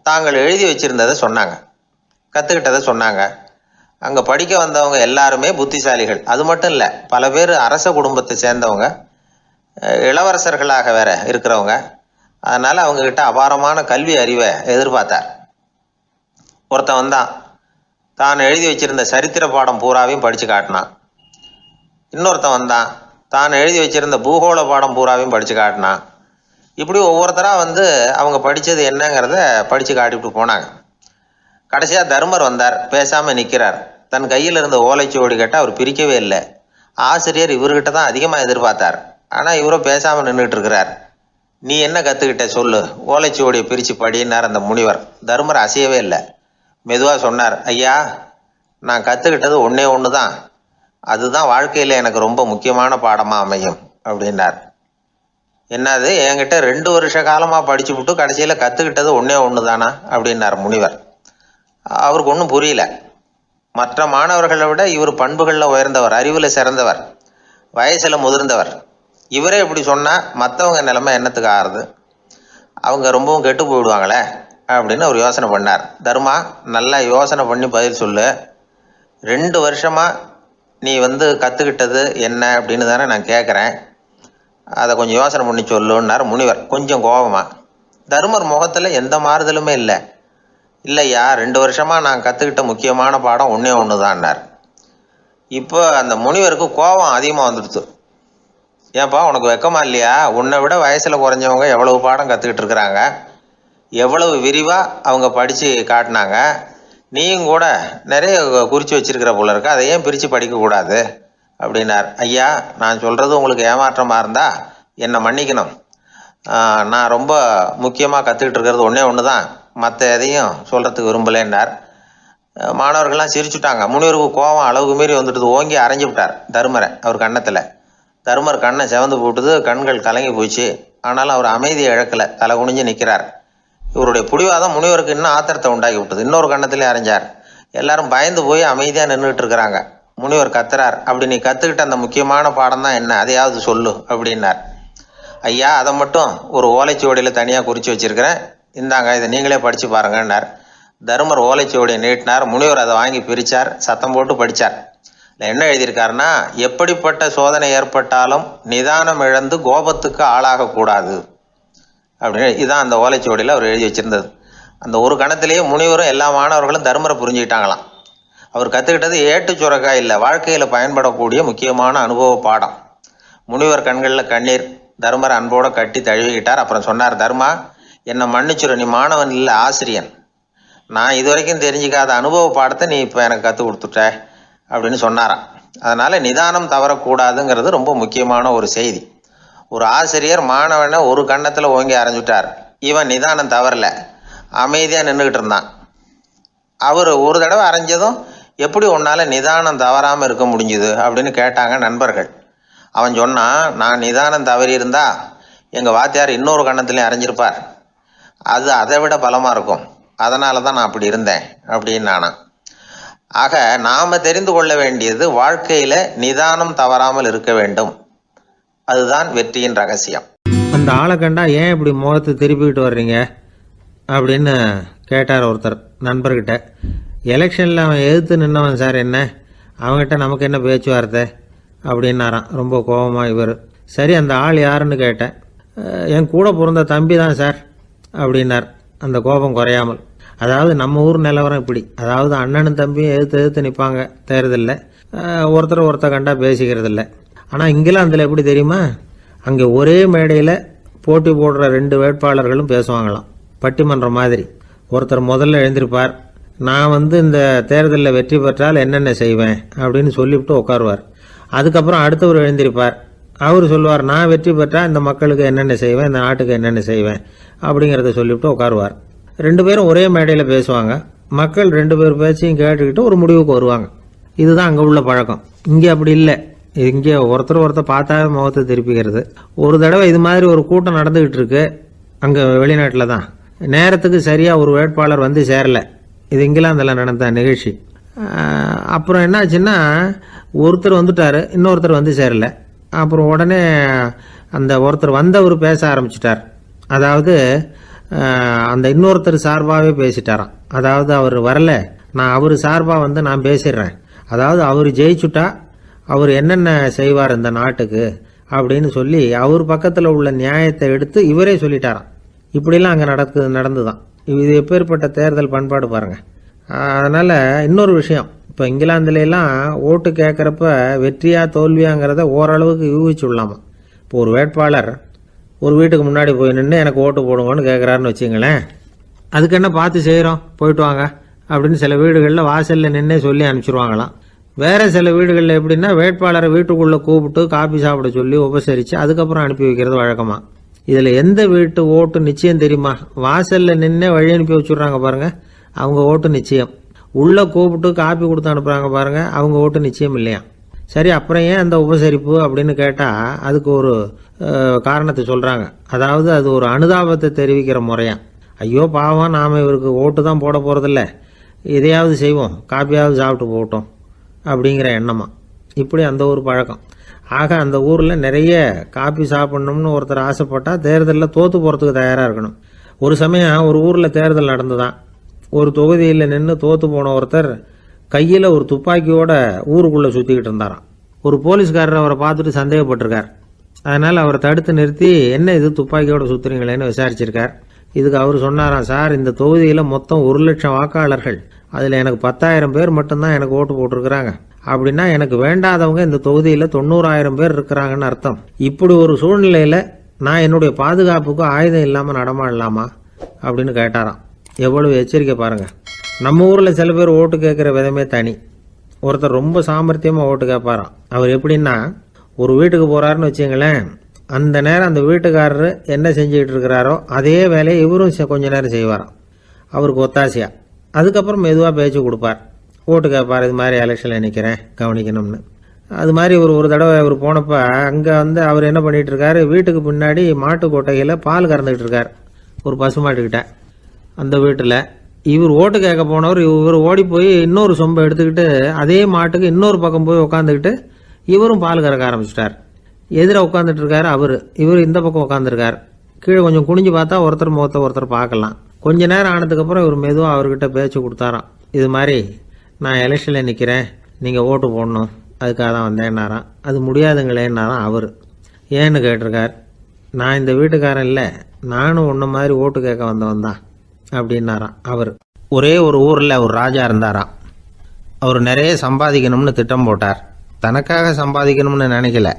தாங்கள் எழுதி வச்சுருந்ததை சொன்னாங்க, கற்றுக்கிட்டதை சொன்னாங்க. அங்கே படிக்க வந்தவங்க எல்லாருமே புத்திசாலிகள். அது மட்டும் இல்லை, பல பேர் அரச குடும்பத்தை சேர்ந்தவங்க, இளவரசர்களாக வேற இருக்கிறவங்க. அதனால் அவங்கக்கிட்ட அபாரமான கல்வி அறிவை எதிர்பார்த்தார். ஒருத்தன் வந்தான், தான் எழுதி வச்சிருந்த சரித்திர பாடம் பூராவையும் படித்து காட்டினான். இன்னொருத்தன் வந்தான், தான் எழுதி வச்சிருந்த பூகோள பாடம் பூராவையும் படித்து காட்டினான். இப்படி ஒவ்வொருத்தராக அவங்க படித்தது என்னங்கிறத படித்து காட்டிவிட்டு போனாங்க. கடைசியாக தர்மர் வந்தார், பேசாமல் நிற்கிறார். தன் கையில் இருந்த ஓலைச்சுவடி கேட்டால் அவர் பிரிக்கவே இல்லை. ஆசிரியர் இவர்கிட்ட தான் அதிகமாக எதிர்பார்த்தார். ஆனால் இவரும் பேசாமல் நின்றுட்டு இருக்கிறார். நீ என்ன கற்றுக்கிட்ட சொல்லு, ஓலைச்சுவடியை பிரித்து படினார் அந்த முனிவர். தருமர் அசையவே இல்லை. மெதுவாக சொன்னார், ஐயா, நான் கற்றுக்கிட்டது ஒன்றே ஒன்று தான். அதுதான் வாழ்க்கையில் எனக்கு ரொம்ப முக்கியமான பாடமாக அமையும் அப்படின்னார். என்னது, என்கிட்ட 2 வருஷ காலமாக படிச்சு விட்டு கடைசியில் கற்றுக்கிட்டது ஒன்றே ஒன்று தானா அப்படின்னார் முனிவர். அவருக்கு ஒன்றும் புரியல. மற்ற மாணவர்களை விட இவர் பண்புகளில் உயர்ந்தவர், அறிவில் சிறந்தவர், வயசில் முதிர்ந்தவர். இவரே இப்படி சொன்னால் மற்றவங்க நிலைமை என்னத்துக்கு ஆறுது? அவங்க ரொம்பவும் கெட்டு போயிடுவாங்களே அப்படின்னு அவர் யோசனை பண்ணார். தர்மா, நல்லா யோசனை பண்ணி பதில் சொல்லு. 2 வருஷமாக நீ கற்றுக்கிட்டது என்ன அப்படின்னு தானே நான் கேட்குறேன். அதை கொஞ்சம் யோசனை பண்ணி சொல்லுன்னார் முனிவர் கொஞ்சம் கோபமாக. தருமர் முகத்தில் எந்த மாறுதலுமே இல்லை. இல்லையா, 2 வருஷமாக நான் கற்றுக்கிட்ட முக்கியமான பாடம் ஒன்றே ஒன்று தான்னார். இப்போ அந்த முனிவருக்கு கோபம் அதிகமாக வந்துடுச்சு. ஏன்பா, உனக்கு வெக்கமா இல்லையா? உன்னை விட வயசில் குறைஞ்சவங்க எவ்வளவு பாடம் கற்றுக்கிட்டு இருக்கிறாங்க, எவ்வளவு விரிவாக அவங்க படித்து காட்டினாங்க. நீயும் கூட நிறைய குறித்து வச்சிருக்கிற போல இருக்கு, அதை ஏன் பிரித்து படிக்கக்கூடாது அப்படின்னார். ஐயா, நான் சொல்கிறது உங்களுக்கு ஏமாற்றமாக இருந்தால் என்னை மன்னிக்கணும். நான் ரொம்ப முக்கியமாக கற்றுக்கிட்டு இருக்கிறது ஒன்றே ஒன்று தான், மற்ற எதையும் சொல்கிறதுக்கு விரும்பலைன்னார். மாணவர்கள்லாம் சிரிச்சுட்டாங்க. முனிவருக்கு கோபம் அளவுக்கு மீறி வந்துட்டு ஓங்கி அரைஞ்சு விட்டார் தருமரை அவர் கன்னத்தில். தருமர் கண்ணை செவந்து போட்டுது, கண்கள் கலங்கி போச்சு. ஆனாலும் அவர் அமைதியை இழக்கலை, தலை குனிஞ்சு நிற்கிறார். இவருடைய பிடிவாதம் முனிவருக்கு இன்னும் ஆத்திரத்தை உண்டாக்கி விட்டது. இன்னொரு கண்ணத்திலே அரைஞ்சார். எல்லாரும் பயந்து போய் அமைதியாக நின்றுட்டு இருக்கிறாங்க. முனிவர் கத்துறார், அப்படி நீ கற்றுக்கிட்ட அந்த முக்கியமான பாடம் தான் என்ன, அதையாவது சொல்லு அப்படின்னார். ஐயா, அதை மட்டும் ஒரு ஓலைச்சுவடியில் தனியாக குறித்து வச்சிருக்கிறேன், இந்தாங்க, இதை நீங்களே படித்து பாருங்கன்னார். தருமர் ஓலைச்சுவடியை நீட்டினார். முனிவர் அதை வாங்கி பிரித்தார், சத்தம் போட்டு படித்தார். என்ன எழுதியிருக்காருன்னா, எப்படிப்பட்ட சோதனை ஏற்பட்டாலும் நிதானம் இழந்து கோபத்துக்கு ஆளாகக்கூடாது அப்படின்னு. இதுதான் அந்த ஓலைச்சுவடியில் அவர் எழுதி வச்சிருந்தது. அந்த ஒரு கணத்திலேயே முனிவரும் எல்லா மாணவர்களும் தருமரை புரிஞ்சுக்கிட்டாங்களாம். அவர் கற்றுக்கிட்டது ஏட்டு சுரக்காய் இல்லை, வாழ்க்கையில் பயன்படக்கூடிய முக்கியமான அனுபவ பாடம். முனிவர் கண்களில் கண்ணீர். தருமரை அன்போடு கட்டி தழுவிக்கிட்டார். அப்புறம் சொன்னார், தர்மா, என்னை மன்னிச்சுரு, நீ மாணவன் இல்லை, ஆசிரியன். நான் இது வரைக்கும் தெரிஞ்சிக்காத அனுபவ பாடத்தை நீ இப்போ எனக்கு கற்றுக் கொடுத்துட்ட அப்படின்னு சொன்னாராம். அதனால் நிதானம் தவறக்கூடாதுங்கிறது ரொம்ப முக்கியமான ஒரு செய்தி. ஒரு ஆசிரியர் மாணவனை ஒரு கன்னத்தில் ஓங்கி அரைஞ்சுட்டார். இவன் நிதானம் தவறலை, அமைதியாக நின்றுக்கிட்டு இருந்தான். அவர் ஒரு தடவை அரைஞ்சதும் எப்படி உன்னால் நிதானம் தவறாமல் இருக்க முடிஞ்சுது அப்படின்னு கேட்டாங்க நண்பர்கள். அவன் சொன்னான், நான் நிதானம் தவறி இருந்தா எங்கள் வாத்தியார் இன்னொரு கன்னத்துலேயும் அரைஞ்சிருப்பார், அது அதை விட பலமாக இருக்கும், அதனால தான் நான் அப்படி இருந்தேன் அப்படின்னு நானான். ஆக நாம் தெரிந்து கொள்ள வேண்டியது, வாழ்க்கையில் நிதானம் தவறாமல் இருக்க வேண்டும். அதுதான் வெற்றியின் ரகசியம். அந்த ஆளை கண்டா ஏன் இப்படி முகத்தை திருப்பிக்கிட்டு வர்றீங்க அப்படின்னு கேட்டார் ஒருத்தர் நண்பர்கிட்ட. எலெக்ஷனில் அவன் எதிர்த்து நின்னவன் சார், என்ன அவங்ககிட்ட நமக்கு என்ன பேச்சுவார்த்தை அப்படின்னாரான் ரொம்ப கோபமாக இவர். சரி, அந்த ஆள் யாருன்னு கேட்டேன். என் கூட பிறந்த தம்பி தான் சார் அப்படின்னார் அந்த கோபம் குறையாமல். அதாவது நம்ம ஊர் நிலவரம் இப்படி, அதாவது அண்ணனும் தம்பியும் எதிர்த்து நிற்பாங்க தேர்தலில், ஒருத்தர் கண்டா பேசிக்கிறது இல்லை. ஆனால் இங்கிலாந்தில் எப்படி தெரியுமா, அங்கே ஒரே மேடையில் போட்டி போடுற 2 வேட்பாளர்களும் பேசுவாங்களாம், பட்டிமன்றம் மாதிரி. ஒருத்தர் முதல்ல எழுந்திருப்பார், நான் இந்த தேர்தலில் வெற்றி பெற்றால் என்னென்ன செய்வேன் அப்படின்னு சொல்லிவிட்டு உட்காருவார். அதுக்கப்புறம் அடுத்தவர் எழுந்திருப்பார், அவர் சொல்லுவார், நான் வெற்றி பெற்றால் இந்த மக்களுக்கு என்னென்ன செய்வேன், இந்த நாட்டுக்கு என்னென்ன செய்வேன் அப்படிங்கிறத சொல்லிவிட்டு உட்காருவார். 2 பேரும் ஒரே மேடையில் பேசுவாங்க. மக்கள் 2 பேர் பேச்சையும் கேட்டுக்கிட்டு ஒரு முடிவுக்கு வருவாங்க. இதுதான் அங்கே உள்ள பழக்கம். இங்கே அப்படி இல்லை. இங்கே ஒருத்தர் பார்த்தாவே முகத்தை திருப்பிக்கிறது. ஒரு தடவை இது மாதிரி ஒரு கூட்டம் நடந்துகிட்டு இருக்கு அங்கே வெளிநாட்டில் தான். நேரத்துக்கு சரியாக ஒரு வேட்பாளர் வந்து சேரலை. இது இங்கிலாந்தில் நடந்த நிகழ்ச்சி. அப்புறம் என்னாச்சுன்னா, ஒருத்தர் வந்துட்டார், இன்னொருத்தர் வந்து சேரலை. அப்புறம் உடனே அந்த ஒருத்தர் வந்தவர் பேச ஆரம்பிச்சிட்டார். அதாவது அந்த இன்னொருத்தர் சார்பாகவே பேசிட்டாராம். அதாவது அவர் வரல, நான் அவர் சார்பாக நான் பேசிடுறேன், அதாவது அவர் ஜெயிச்சுட்டா அவர் என்னென்ன செய்வார் இந்த நாட்டுக்கு அப்படின்னு சொல்லி அவர் பக்கத்தில் உள்ள நியாயத்தை எடுத்து இவரே சொல்லிட்டாராம். இப்படிலாம் அங்கே நடந்துதான். இது எப்பேற்பட்ட தேர்தல் பண்பாடு பாருங்கள். அதனால் இன்னொரு விஷயம், இப்போ இங்கிலாந்துலாம் ஓட்டு கேட்குறப்ப வெற்றியா தோல்வியாங்கிறத ஓரளவுக்கு யூகிச்சுடலாமா. இப்போ ஒரு வேட்பாளர் ஒரு வீட்டுக்கு முன்னாடி போய் நின்று எனக்கு ஓட்டு போடுங்கன்னு கேட்குறாருன்னு வச்சுங்களேன், அதுக்கு என்ன பார்த்து செய்கிறோம், போயிட்டு வாங்க அப்படின்னு சில வீடுகளில் வாசலில் நின்னே சொல்லி அனுப்பிச்சிருவாங்களாம். வேறு சில வீடுகளில் எப்படின்னா, வேட்பாளரை வீட்டுக்குள்ளே கூப்பிட்டு காபி சாப்பிட சொல்லி உபசரித்து அதுக்கப்புறம் அனுப்பி வைக்கிறது வழக்கமாக. இதில் எந்த வீட்டு ஓட்டு நிச்சயம் தெரியுமா? வாசலில் நின்று வழி அனுப்பி வச்சுட்றாங்க பாருங்க, அவங்க ஓட்டு நிச்சயம். உள்ளே கூப்பிட்டு காப்பி கொடுத்து அனுப்புகிறாங்க பாருங்க, அவங்க ஓட்டு நிச்சயம் இல்லையா? சரி, அப்புறம் ஏன் அந்த உபசரிப்பு அப்படின்னு கேட்டால் அதுக்கு ஒரு காரணத்தை சொல்கிறாங்க. அதாவது அது ஒரு அனுதாபத்தை தெரிவிக்கிற முறையாம். ஐயோ பாவம், நாம் இவருக்கு ஓட்டு தான் போட போகிறதில்ல, எதையாவது செய்வோம், காப்பியாவது சாப்பிட்டு போகட்டும் அப்படிங்கிற எண்ணமா. இப்படி அந்த ஒரு பழக்கம். ஆக அந்த ஊரில் நிறைய காப்பி சாப்பிட்ணும்னு ஒருத்தர் ஆசைப்பட்டால் தேர்தலில் தோற்று போகிறதுக்கு தயாராக இருக்கணும். ஒரு சமயம் ஒரு ஊரில் தேர்தல் நடந்துதான். ஒரு தொகுதியில் நின்று தோற்று போன ஒருத்தர் கையில் ஒரு துப்பாக்கியோட ஊருக்குள்ளே சுற்றிக்கிட்டு இருந்தாராம். ஒரு போலீஸ்காரர் அவரை பார்த்துட்டு சந்தேகப்பட்டிருக்கார். அதனால் அவரை தடுத்து நிறுத்தி, என்ன இது துப்பாக்கியோட சுற்றுறீங்களேன்னு விசாரிச்சிருக்கார். இதுக்கு அவர் சொன்னாராம், சார், இந்த தொகுதியில் மொத்தம் 1,00,000 வாக்காளர்கள், அதில் எனக்கு 10,000 பேர் மட்டும்தான் எனக்கு ஓட்டு போட்டிருக்கிறாங்க. அப்படின்னா எனக்கு வேண்டாதவங்க இந்த தொகுதியில் 90,000 பேர் இருக்கிறாங்கன்னு அர்த்தம். இப்படி ஒரு சூழ்நிலையில் நான் என்னுடைய பாதுகாப்புக்கு ஆயுதம் இல்லாமல் நடமாடலாமா அப்படின்னு கேட்டாராம். எவ்வளவு எச்சரிக்கை பாருங்கள். நம்ம ஊரில் சில பேர் ஓட்டு கேட்குற விதமே தனி. ஒருத்தர் ரொம்ப சாமர்த்தியமாக ஓட்டு கேட்பாராம். அவர் எப்படின்னா, ஒரு வீட்டுக்கு போகிறாருன்னு வச்சுங்களேன், அந்த நேரம் அந்த வீட்டுக்காரர் என்ன செஞ்சுக்கிட்டு இருக்கிறாரோ அதே வேலையை இவரும் கொஞ்ச நேரம் செய்வாராம், அவருக்கு ஒத்தாசையா. அதுக்கப்புறம் மெதுவாக பேச்சு கொடுப்பார், ஓட்டு கேட்பார், இது மாதிரி எலெக்ஷனில் நிற்கிறேன் கவனிக்கணும்னு. அது மாதிரி ஒரு தடவை அவர் போனப்போ அங்கே அவர் என்ன பண்ணிகிட்டு இருக்காரு, வீட்டுக்கு பின்னாடி மாட்டு கொட்டையில் பால் கறந்துக்கிட்டு இருக்கார் ஒரு பசுமாட்டுக்கிட்ட. அந்த வீட்டில் இவர் ஓட்டு கேட்க போனவர் இவர் ஓடி போய் இன்னொரு சொம்பை எடுத்துக்கிட்டு அதே மாட்டுக்கு இன்னொரு பக்கம் போய் உட்காந்துக்கிட்டு இவரும் பால் கறக்க ஆரம்பிச்சிட்டார். எதிர உட்காந்துட்டு இருக்காரு இவர் இந்த பக்கம் உட்காந்துருக்கார். கீழே கொஞ்சம் குனிஞ்சு பார்த்தா ஒருத்தர் முகத்தை ஒருத்தர் பார்க்கலாம். கொஞ்ச நேரம் ஆனதுக்கப்புறம் இவர் மெதுவாக அவர்கிட்ட பேச்சு கொடுத்தாராம். இது மாதிரி நான் எலெக்ஷனில் நிற்கிறேன், நீங்கள் ஓட்டு போடணும், அதுக்காக தான் வந்தேன்னாராம். அது முடியாதுங்களேன்னாராம் அவர். ஏன்னு கேட்டிருக்கார். நான் இந்த வீட்டுக்காரன் இல்லை, நானும் உன்ன மாதிரி ஓட்டு கேட்க வந்தவன் தான் அப்படின்னாராம் அவர். ஒரே ஒரு ஊரில் ஒரு ராஜா இருந்தாராம். அவர் நிறைய சம்பாதிக்கணும்னு திட்டம் போட்டார். தனக்காக சம்பாதிக்கணும்னு நினைக்கல,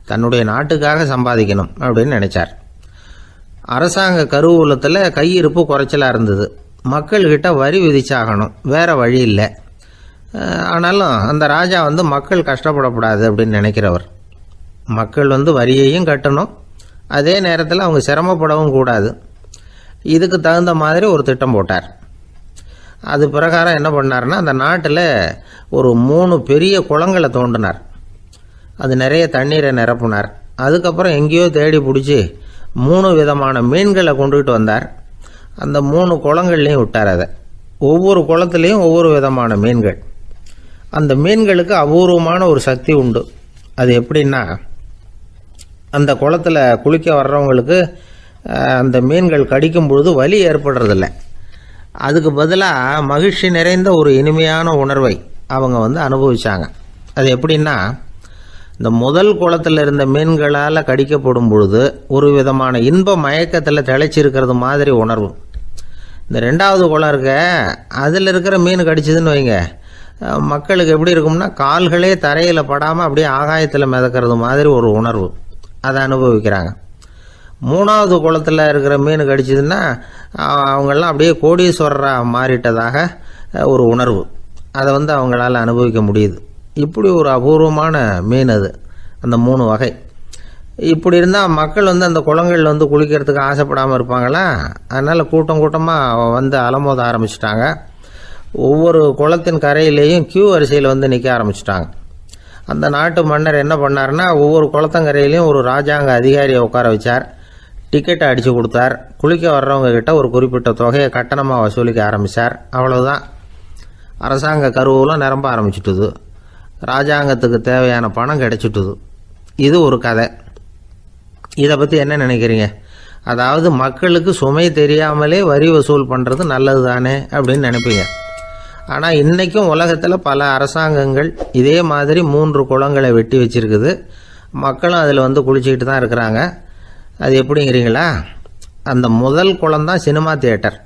தன்னுடைய நாட்டுக்காக சம்பாதிக்கணும் அப்படின்னு நினைச்சார். அரசாங்க கருவூலத்தில் கையிருப்பு குறைச்சலாக இருந்தது. மக்கள்கிட்ட வரி விதிச்சாகணும், வேற வழி இல்லை. ஆனாலும் அந்த ராஜா மக்கள் கஷ்டப்படக்கூடாது அப்படின்னு நினைக்கிறவர். மக்கள் வரியையும் கட்டணும், அதே நேரத்தில் அவங்க சிரமப்படவும் கூடாது. இதுக்கு தகுந்த மாதிரி ஒரு திட்டம் போட்டார். அது பிரகாரம் என்ன பண்ணார்னா, அந்த நாட்டில் ஒரு 3 பெரிய குளங்களை தோண்டினார். அது நிறைய தண்ணீரை நிரப்புனார். அதுக்கப்புறம் எங்கேயோ தேடி பிடிச்சி 3 விதமான மீன்களை கொண்டுகிட்டு வந்தார். அந்த 3 குளங்கள்லையும் விட்டார். அதை ஒவ்வொரு குளத்துலேயும் ஒவ்வொரு விதமான மீன்கள். அந்த மீன்களுக்கு அபூர்வமான ஒரு சக்தி உண்டு. அது எப்படின்னா, அந்த குளத்தில் குளிக்க வர்றவங்களுக்கு அந்த மீன்கள் கடிக்கும் பொழுது வலி ஏற்படுறதில்ல. அதுக்கு பதிலாக மகிழ்ச்சி நிறைந்த ஒரு இனிமையான உணர்வை அவங்க அனுபவிச்சாங்க. அது எப்படின்னா, இந்த முதல் குளத்தில் இருந்த மீன்களால் கடிக்கப்படும் பொழுது ஒரு விதமான இன்ப மயக்கத்தில் திளைச்சிருக்கிறது மாதிரி உணர்வு. இந்த 2வது குளம் இருக்க, அதில் இருக்கிற மீன் கடிச்சதுன்னு வைங்க, மக்களுக்கு எப்படி இருக்கும்னா, கால்களே தரையில் படாமல் அப்படியே ஆகாயத்தில் மிதக்கிறது மாதிரி ஒரு உணர்வு. அதை அனுபவிக்கிறாங்க. 3வது குளத்தில் இருக்கிற மீன் கடிச்சதுன்னா அவங்கெல்லாம் அப்படியே கோடீஸ்வரராக மாறிட்டதாக ஒரு உணர்வு. அதை அவங்களால அனுபவிக்க முடியுது. இப்படி ஒரு அபூர்வமான மீன் அது, அந்த 3 வகை. இப்படி இருந்தால் மக்கள் அந்த குளங்கள் குளிக்கிறதுக்கு ஆசைப்படாமல் இருப்பாங்களா? அதனால் கூட்டம் கூட்டமாக அலமோத ஆரம்பிச்சிட்டாங்க. ஒவ்வொரு குளத்தின் கரையிலேயும் கியூ வரிசையில் நிற்க ஆரம்பிச்சிட்டாங்க. அந்த நாட்டு மன்னர் என்ன பண்ணார்னா, ஒவ்வொரு குளத்தங்கரையிலையும் ஒரு ராஜாங்க அதிகாரியை உட்கார வச்சார். டிக்கெட்டை அடித்து கொடுத்தார். குளிக்க வர்றவங்க கிட்ட ஒரு குறிப்பிட்ட தொகையை கட்டணமாக வசூலிக்க ஆரம்பித்தார். அவ்வளவுதான். அரசாங்க கருவூலம் நிரம்ப ஆரம்பிச்சுட்டுது. ராஜாங்கத்துக்கு தேவையான பணம் கிடைச்சிட்டுது. இது ஒரு கதை. இதை பற்றி என்ன நினைக்கிறீங்க? அதாவது மக்களுக்கு சுமை தெரியாமலே வரி வசூல் பண்ணுறது நல்லது தானே அப்படின்னு நினைப்பீங்க. ஆனால் இன்றைக்கும் உலகத்தில் பல அரசாங்கங்கள் இதே மாதிரி 3 குளங்களை வெட்டி வச்சிருக்குது. மக்களும் அதில் குளிச்சுக்கிட்டு தான் இருக்கிறாங்க. அது எப்படிங்கிறீங்களா? அந்த முதல் குளம் தான் சினிமா தியேட்டர்.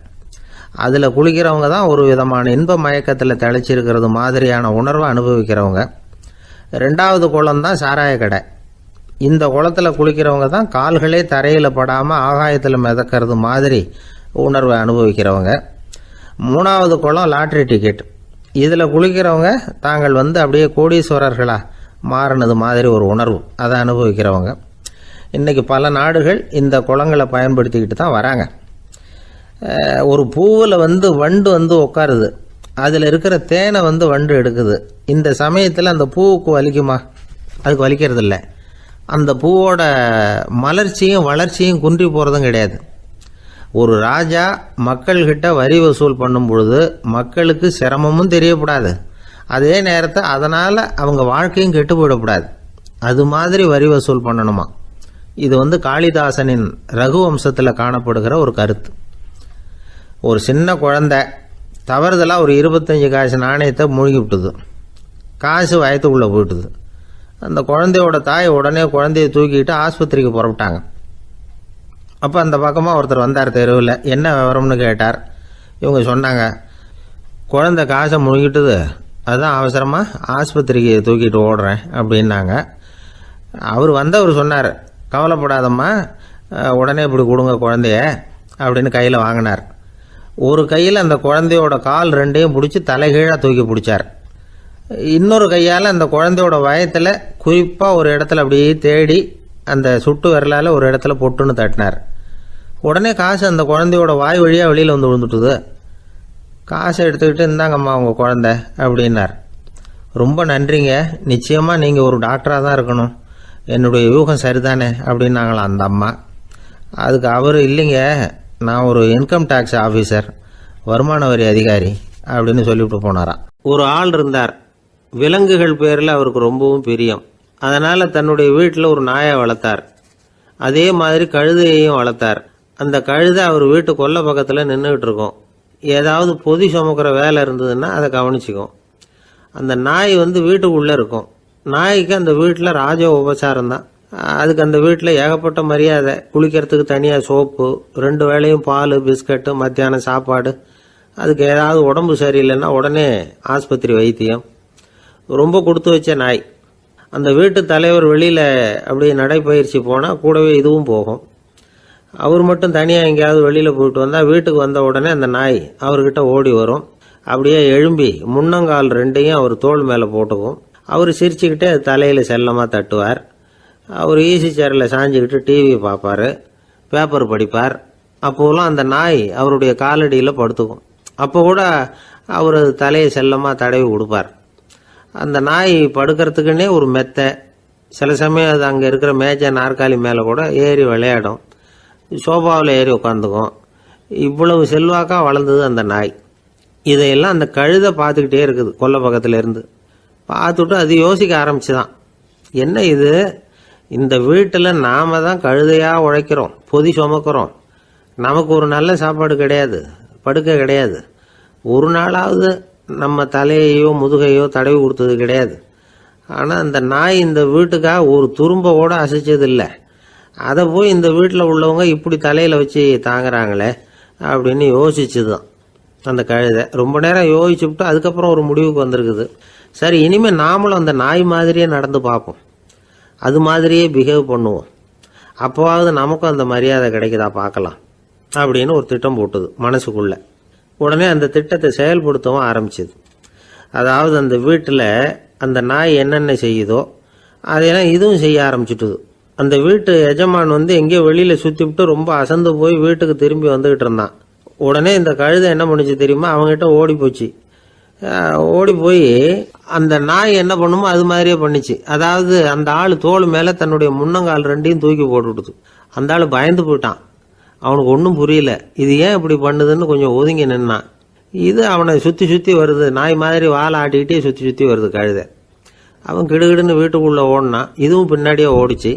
அதில் குளிக்கிறவங்க தான் ஒரு விதமான இன்ப மயக்கத்தில் திளைச்சிருக்கிறது மாதிரியான உணர்வை அனுபவிக்கிறவங்க. 2வது குளம் தான் சாராய கடை. இந்த குளத்தில் குளிக்கிறவங்க தான் கால்களே தரையில் படாமல் ஆகாயத்தில் மிதக்கிறது மாதிரி உணர்வை அனுபவிக்கிறவங்க. 3வது குளம் லாட்ரி டிக்கெட். இதில் குளிக்கிறவங்க தாங்கள் அப்படியே கோடீஸ்வரர்களாக மாறினது மாதிரி ஒரு உணர்வு, அதை அனுபவிக்கிறவங்க. இன்றைக்கி பல நாடுகள் இந்த குளங்களை பயன்படுத்திக்கிட்டு தான் வராங்க. ஒரு பூவில் வண்டு உட்காருது, அதில் இருக்கிற தேனை வண்டு எடுக்குது. இந்த சமயத்தில் அந்த பூவுக்கு வலிக்குமா? அதுக்கு வலிக்கிறது இல்லை. அந்த பூவோட மலர்ச்சியும் வளர்ச்சியும் குன்றி போகிறதும் கிடையாது. ஒரு ராஜா மக்கள்கிட்ட வரி வசூல் பண்ணும் பொழுது மக்களுக்கு சிரமமும் தெரியக்கூடாது, அதே நேரத்தை அதனால் அவங்க வாழ்க்கையும் கெட்டு போயிடக்கூடாது. அது மாதிரி வரி வசூல் பண்ணணுமா. இது காளிதாசனின் ரகுவம்சத்தில் காணப்படுகிற ஒரு கருத்து. ஒரு சின்ன குழந்தை தவறுதலாக ஒரு 25 காசு நாணயத்தை மூழ்கி விட்டுது. காசு வயத்துக்குள்ளே போயிட்டுது. அந்த குழந்தையோட தாய் உடனே குழந்தைய தூக்கிட்டு ஆஸ்பத்திரிக்கு புறப்பட்டாங்க. அப்போ அந்த பக்கமாக ஒருத்தர் வந்தார் தெருவில். என்ன விவரம்னு கேட்டார். இவங்க சொன்னாங்க, குழந்தை காசை முழுங்கிட்டுது, அதுதான் அவசரமாக ஆஸ்பத்திரிக்கு தூக்கிட்டு ஓடுறேன் அப்படின்னாங்க. அவர் சொன்னார், கவலைப்படாதம்மா, உடனே இப்படி கொடுங்க குழந்தைய அப்படின்னு கையில் வாங்கினார். ஒரு கையில் அந்த குழந்தையோட கால் ரெண்டையும் பிடிச்சி தலைகீழாக தூக்கி பிடிச்சார். இன்னொரு கையால் அந்த குழந்தையோட வயத்தில் குறிப்பாக ஒரு இடத்துல அப்படியே தேடி அந்த சுட்டு விரலால் ஒரு இடத்துல பொட்டுன்னு தட்டினார். உடனே காசு அந்த குழந்தையோட வாய் வழியாக வெளியில் விழுந்துட்டுது. காசை எடுத்துக்கிட்டு இந்தாங்கம்மா உங்கள் குழந்தை அப்படின்னார். ரொம்ப நன்றிங்க, நிச்சயமாக நீங்கள் ஒரு டாக்டராக தான் இருக்கணும், என்னுடைய யூகம் சரிதானே அப்படின்னாங்களாம் அந்த அம்மா. அதுக்கு அவர், இல்லைங்க, நான் ஒரு இன்கம் டேக்ஸ் ஆஃபீஸர், வருமான வரி அதிகாரி அப்படின்னு சொல்லிவிட்டு போனாராம். ஒரு ஆள் இருந்தார், விலங்குகள் பேரில் அவருக்கு ரொம்பவும் பிரியம். அதனால் தன்னுடைய வீட்டில் ஒரு நாயை வளர்த்தார். அதே மாதிரி கழுதையையும் வளர்த்தார். அந்த கழுதை அவர் வீட்டு கொல்லை பக்கத்தில் நின்றுக்கிட்டு இருக்கும். ஏதாவது பொதி சுமக்கிற வேலை இருந்ததுன்னா அதை கவனிச்சிக்கும். அந்த நாய் வீட்டுக்குள்ளே இருக்கும். நாய்க்கு அந்த வீட்டில் ராஜ உபசாரம் தான். அதுக்கு அந்த வீட்டில் ஏகப்பட்ட மரியாதை. குளிக்கிறதுக்கு தனியாக சோப்பு, 2 வேளையும் பால், பிஸ்கட்டு, மத்தியானம் சாப்பாடு. அதுக்கு ஏதாவது உடம்பு சரியில்லைன்னா உடனே ஆஸ்பத்திரி வைத்தியம். ரொம்ப கொடுத்து வச்ச நாய். அந்த வீட்டு தலைவர் வெளியில் அப்படியே நடைப்பயிற்சி போனால் கூடவே இதுவும் போகும். அவர் மட்டும் தனியாக எங்கேயாவது வெளியில் போயிட்டு வந்தால் வீட்டுக்கு வந்த உடனே அந்த நாய் அவர்கிட்ட ஓடி வரும். அப்படியே எழும்பி முன்னங்கால் 2ஐயும் அவர் தோள் மேலே போட்டுக்கும். அவர் சிரிச்சுக்கிட்டே அது தலையில் செல்லமாக தட்டுவார். அவர் ஈசி சேரில் சாஞ்சிக்கிட்டு டிவி பார்ப்பார், பேப்பர் படிப்பார். அப்போலாம் அந்த நாய் அவருடைய காலடியில் படுத்துக்கும். அப்போ கூட அவர் தலையை செல்லமாக தடவி கொடுப்பார். அந்த நாய் படுக்கிறதுக்குன்னே ஒரு மெத்தை, சில சமயம் அது அங்கே இருக்கிற மேஜை நாற்காலி மேலே கூட ஏறி விளையாடும், சோஃபாவில் ஏறி உட்காந்துக்கும். இவ்வளவு செல்வாக்காக வளர்ந்தது அந்த நாய். இதையெல்லாம் அந்த கழுதை பார்த்துக்கிட்டே இருக்குது கொல்லை பக்கத்தில் இருந்து. பார்த்துட்டு அது யோசிக்க ஆரம்பிச்சுதான், என்ன இது, இந்த வீட்டில் நாம் தான் கழுதையாக உழைக்கிறோம், பொதி சுமக்கிறோம், நமக்கு ஒரு நல்ல சாப்பாடு கிடையாது, படுக்கை கிடையாது, ஒரு நாளாவது நம்ம தலையையோ முதுகையோ தடவி கொடுத்தது கிடையாது. ஆனால் அந்த நாய் இந்த வீட்டுக்காக ஒரு துரும்ப கூட அசைச்சதில்லை. அதை போய் இந்த வீட்டில் உள்ளவங்க இப்படி தலையில் வச்சு தாங்குறாங்களே அப்படின்னு யோசிச்சுது தான் அந்த கழுதை. ரொம்ப நேரம் யோசிச்சுவிட்டு அதுக்கப்புறம் ஒரு முடிவுக்கு வந்திருக்குது. சரி, இனிமேல் நாமளும் அந்த நாய் மாதிரியே நடந்து பார்ப்போம், அது மாதிரியே பிஹேவ் பண்ணுவோம், அப்போவாவது நமக்கும் அந்த மரியாதை கிடைக்குதா பார்க்கலாம் அப்படின்னு ஒரு திட்டம் போட்டுது மனசுக்குள்ள. உடனே அந்த திட்டத்தை செயல்படுத்தவும் ஆரம்பிச்சுது. அதாவது அந்த வீட்டில் அந்த நாய் என்னென்ன செய்யுதோ அதையெல்லாம் இதுவும் செய்ய ஆரம்பிச்சுட்டுது. அந்த வீட்டு எஜமான் எங்கேயோ வெளியில் சுற்றிவிட்டு ரொம்ப அசந்து போய் வீட்டுக்கு திரும்பி வந்துக்கிட்டு இருந்தான். உடனே இந்த கழுதை என்ன பண்ணிச்சு தெரியுமா, அவங்ககிட்ட ஓடி போச்சு. ஓடி போய் அந்த நாய் என்ன பண்ணுமோ அது மாதிரியே பண்ணிச்சு. அதாவது அந்த ஆள் தோள் மேலே தன்னுடைய முன்னங்கால் 2ஐயும் தூக்கி போட்டுவிடுது. அந்த ஆள் பயந்து போயிட்டான். அவனுக்கு ஒன்றும் புரியல, இது ஏன் இப்படி பண்ணுதுன்னு கொஞ்சம் ஒதுங்கி நின்னான். இது அவனை சுற்றி சுற்றி வருது, நாய் மாதிரி வாழை ஆட்டிக்கிட்டே சுற்றி சுற்றி வருது கழுதை. அவன் கிடுகிடுன்னு வீட்டுக்குள்ளே ஓடினான். இதுவும் பின்னாடியே ஓடிச்சு.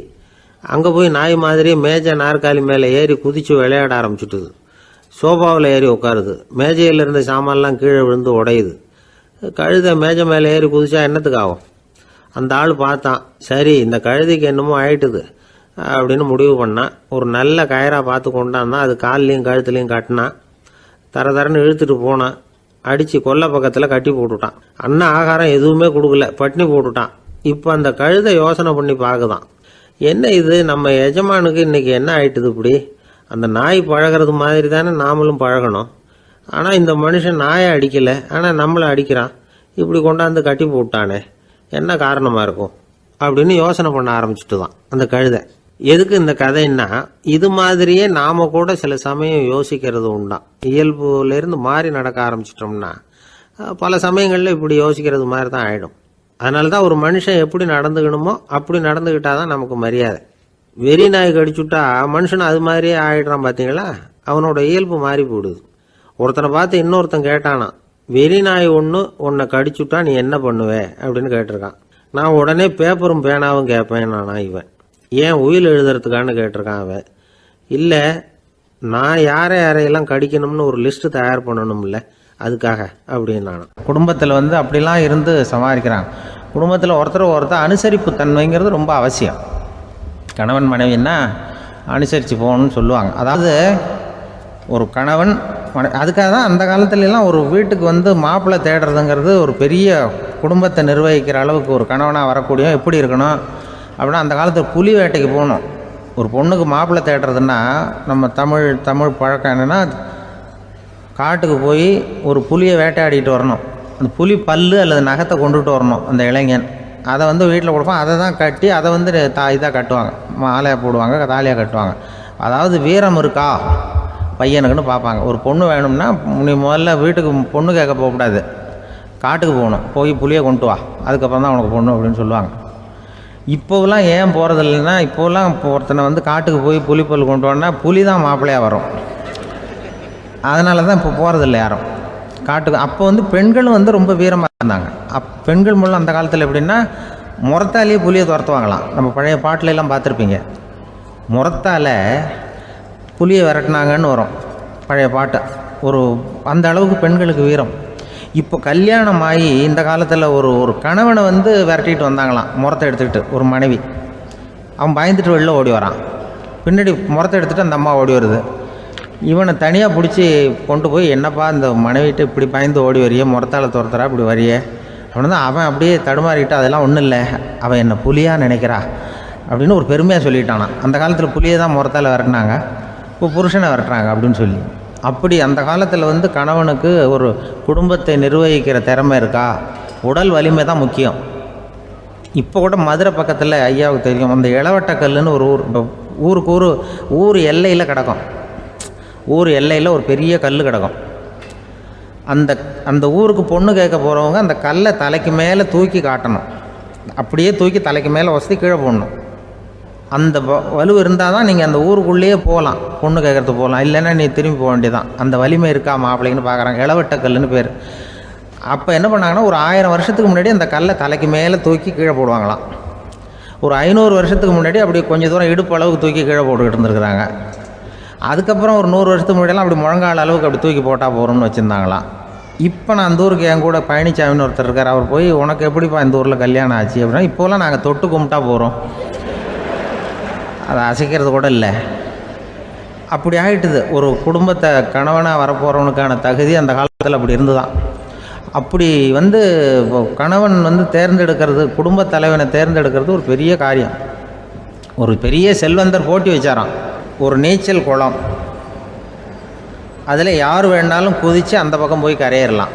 அங்கே போய் நாய் மாதிரியே மேஜை நாற்காலி மேலே ஏறி குதித்து விளையாட ஆரம்பிச்சுட்டுது. சோஃபாவில் ஏறி உட்காருது. மேஜையில் இருந்த சாமான்லாம் கீழே விழுந்து உடையுது. கழுதை மேஜை மேலே ஏறி குதிச்சா என்னத்துக்கு ஆகும்? அந்த ஆள் பார்த்தான், சரி இந்த கழுதைக்கு என்னமோ ஆயிட்டுது அப்படின்னு முடிவு பண்ணான். ஒரு நல்ல கயிறாக பார்த்து கொண்டான்னா அது கால்லையும் கழுத்துலையும் கட்டினான். தரன்னு இழுத்துட்டு போனான். அடித்து கொல்லை பக்கத்தில் கட்டி போட்டுட்டான். அண்ணா ஆகாரம் எதுவுமே கொடுக்கல, பட்னி போட்டுட்டான். இப்போ அந்த கழுதை யோசனை பண்ணி பார்க்குதான், என்ன இது, நம்ம எஜமானுக்கு இன்னைக்கு என்ன ஆயிட்டுது இப்படி? அந்த நாய் பழகிறது மாதிரி தானே நாமளும் பழகணும். ஆனால் இந்த மனுஷன் நாயை அடிக்கலை, ஆனால் நம்மளை அடிக்கிறான். இப்படி கொண்டாந்து கட்டி போட்டானே, என்ன காரணமாக இருக்கும் அப்படின்னு யோசனை பண்ண ஆரம்பிச்சுட்டு தான் அந்த கழுதை. எதுக்கு இந்த கதைன்னா, இது மாதிரியே நாம கூட சில சமயம் யோசிக்கிறது உண்டாம். இயல்புலேருந்து மாறி நடக்க ஆரம்பிச்சிட்டோம்னா பல சமயங்களில் இப்படி யோசிக்கிறது மாதிரி தான் ஆகிடும். அதனால தான் ஒரு மனுஷன் எப்படி நடந்துக்கணுமோ அப்படி நடந்துக்கிட்டா தான் நமக்கு மரியாதை. வெறி நாய் கடிச்சுட்டா மனுஷன் அது மாதிரியே ஆகிடுறான். பார்த்தீங்களா, அவனோட இயல்பு மாறி போடுது. ஒருத்தனை பார்த்து இன்னொருத்தன் கேட்டானா, வெறி நாய் ஒன்று உன்னை கடிச்சுட்டா நீ என்ன பண்ணுவே அப்படின்னு கேட்டிருக்கான். நான் உடனே பேப்பரும் பேனாவும் கேட்பேன் நானா இவன். ஏன் உயில் எழுதுறதுக்கான்னு கேட்டிருக்கான் அவன். இல்லை, நான் யாரையெல்லாம் கடிக்கணும்னு ஒரு லிஸ்ட்டு தயார் பண்ணணும்ல, அதுக்காக அப்படின்னு நான். குடும்பத்தில் அப்படிலாம் இருந்து சமாளிக்கிறாங்க. குடும்பத்தில் ஒருத்தர் அனுசரிப்பு தன்மைங்கிறது ரொம்ப அவசியம். கணவன் மனைவின்னா அனுசரித்து போகணும்னு சொல்லுவாங்க. அதாவது ஒரு கணவன் அதுக்காக தான் அந்த காலத்துலலாம் ஒரு வீட்டுக்கு மாப்பிள்ளை தேடுறதுங்கிறது ஒரு பெரிய குடும்பத்தை நிர்வகிக்கிற அளவுக்கு ஒரு கணவனாக வரக்கூடிய எப்படி இருக்கணும் அப்படின்னா, அந்த காலத்தில் புலி வேட்டைக்கு போகணும். ஒரு பொண்ணுக்கு மாப்பிள்ளை தேடுறதுன்னா நம்ம தமிழ் பழக்கம் என்னென்னா, காட்டுக்கு போய் ஒரு புலியை வேட்டையாடிட்டு வரணும். அந்த புலி பல்லு அல்லது நகத்தை கொண்டுட்டு வரணும் அந்த இளைஞன். அதை வீட்டில் கொடுப்பான். அதை தான் கட்டி அதை இதாக கட்டுவாங்க, மாலையாக போடுவாங்க, தாலியாக கட்டுவாங்க. அதாவது வீரம் இருக்கா பையனுக்குன்னு பார்ப்பாங்க. ஒரு பொண்ணு வேணும்னா நீ முதல்ல வீட்டுக்கு பொண்ணு கேட்க போகக்கூடாது, காட்டுக்கு போகணும். போய் புலியை கொண்டு வா, அதுக்கப்புறம் தான் உனக்கு பொண்ணு அப்படின்னு சொல்லுவாங்க. இப்போவெல்லாம் ஏன் போகிறது இல்லைன்னா, இப்போலாம் ஒருத்தனை காட்டுக்கு போய் புலிப்பல் கொண்டு வான்னா புலி தான் மாப்பிள்ளையாக வரும். அதனால தான் இப்போ போகிறதில்ல யாரும் காட்டுக்கு. அப்போ பெண்களும் ரொம்ப வீரமாக இருந்தாங்க. பெண்கள் மூலம் அந்த காலத்தில் எப்படின்னா, முறத்தாலேயே புலியை துரத்துவாங்களாம். நம்ம பழைய பாட்டிலெல்லாம் பார்த்துருப்பீங்க. முறத்தால் புலியை விரட்டினாங்கன்னு வரும் பழைய பாட்டு. அந்த அளவுக்கு பெண்களுக்கு வீரம். இப்போ கல்யாணம் ஆகி இந்த காலத்தில் ஒரு கணவனை விரட்டிட்டு வந்தாங்களாம் முறத்தை எடுத்துக்கிட்டு. ஒரு மனைவி அவன் பயந்துட்டு வெளில ஓடி வரான். பின்னாடி முறத்தை எடுத்துகிட்டு அந்த அம்மா ஓடி வருது. இவனை தனியாக பிடிச்சி கொண்டு போய், என்னப்பா இந்த மனைவிட்டு இப்படி பயந்து ஓடி வரையே, முறத்தால் துரத்துறா இப்படி வரையே அப்படின்னு தான் அவன் அப்படியே தடுமாறிக்கிட்டு, அதெல்லாம் ஒன்றும் இல்லை, அவன் என்னை புலியாக நினைக்கிறா அப்படின்னு ஒரு பெருமையாக சொல்லிட்டானா. அந்த காலத்தில் புலியை தான் முறத்தால் விரட்டினாங்க, இப்போ புருஷனை விரட்டுறாங்க அப்படின்னு சொல்லி. அப்படி அந்த காலத்தில் கணவனுக்கு ஒரு குடும்பத்தை நிர்வகிக்கிற திறமை இருக்கா, உடல் வலிமை தான் முக்கியம். இப்போ கூட மதுரை பக்கத்தில் ஐயாவுக்கு தெரியும், அந்த இளவட்டக்கல்லுன்னு ஒரு ஊருக்கு ஊர் எல்லையில் கிடக்கும். ஊர் எல்லையில் ஒரு பெரிய கல் கிடக்கும். அந்த ஊருக்கு பொண்ணு கேட்க போகிறவங்க அந்த கல்லை தலைக்கு மேலே தூக்கி காட்டணும். அப்படியே தூக்கி தலைக்கு மேலே வசதி கீழே போடணும். அந்த வலு இருந்தால் தான் நீங்கள் அந்த ஊருக்குள்ளேயே போகலாம், பொண்ணு கேட்குறதுக்கு போகலாம். இல்லைன்னா நீ திரும்பி போக வேண்டியதான். அந்த வலிமை இருக்கா மாப்பிள்ளைன்னு பார்க்குறாங்க. இளவட்டக்கல்லுன்னு பேர். அப்போ என்ன பண்ணாங்கன்னா, ஒரு 1000 வருஷத்துக்கு முன்னாடி அந்த கல்லை தலைக்கு மேலே தூக்கி கீழே போடுவாங்களாம். ஒரு 500 வருஷத்துக்கு முன்னாடி அப்படி கொஞ்சம் தூரம் இடுப்பு அளவுக்கு தூக்கி கீழே போட்டுக்கிட்டு இருந்துருக்குறாங்க. அதுக்கப்புறம் ஒரு 100 வருஷத்துக்கு முன்னாடியெல்லாம் அப்படி முழங்கால அளவுக்கு அப்படி தூக்கி போட்டால் போகிறோம்னு வச்சுருந்தாங்களாம். இப்போ நான் அந்த ஊருக்கு என் கூட பழனிசாமின்னு ஒருத்தர் இருக்கார். அவர் போய், உனக்கு எப்படிப்பா இந்த ஊரில் கல்யாணம் ஆச்சு அப்படின்னா, இப்போலாம் நாங்கள் தொட்டு கும்பிட்டா போகிறோம், அதை அசைக்கிறது கூட இல்லை. அப்படி ஆகிட்டுது. ஒரு குடும்பத்தை கணவனாக வரப்போகிறவனுக்கான தகுதி அந்த காலத்தில் அப்படி இருந்து தான். அப்படி கணவன் தேர்ந்தெடுக்கிறது, குடும்ப தலைவனை தேர்ந்தெடுக்கிறது ஒரு பெரிய காரியம். ஒரு பெரிய செல்வந்தர் போட்டி வச்சாராம். ஒரு நீச்சல் குளம், அதில் யார் வேணாலும் குதித்து அந்த பக்கம் போய் கரையேறலாம்.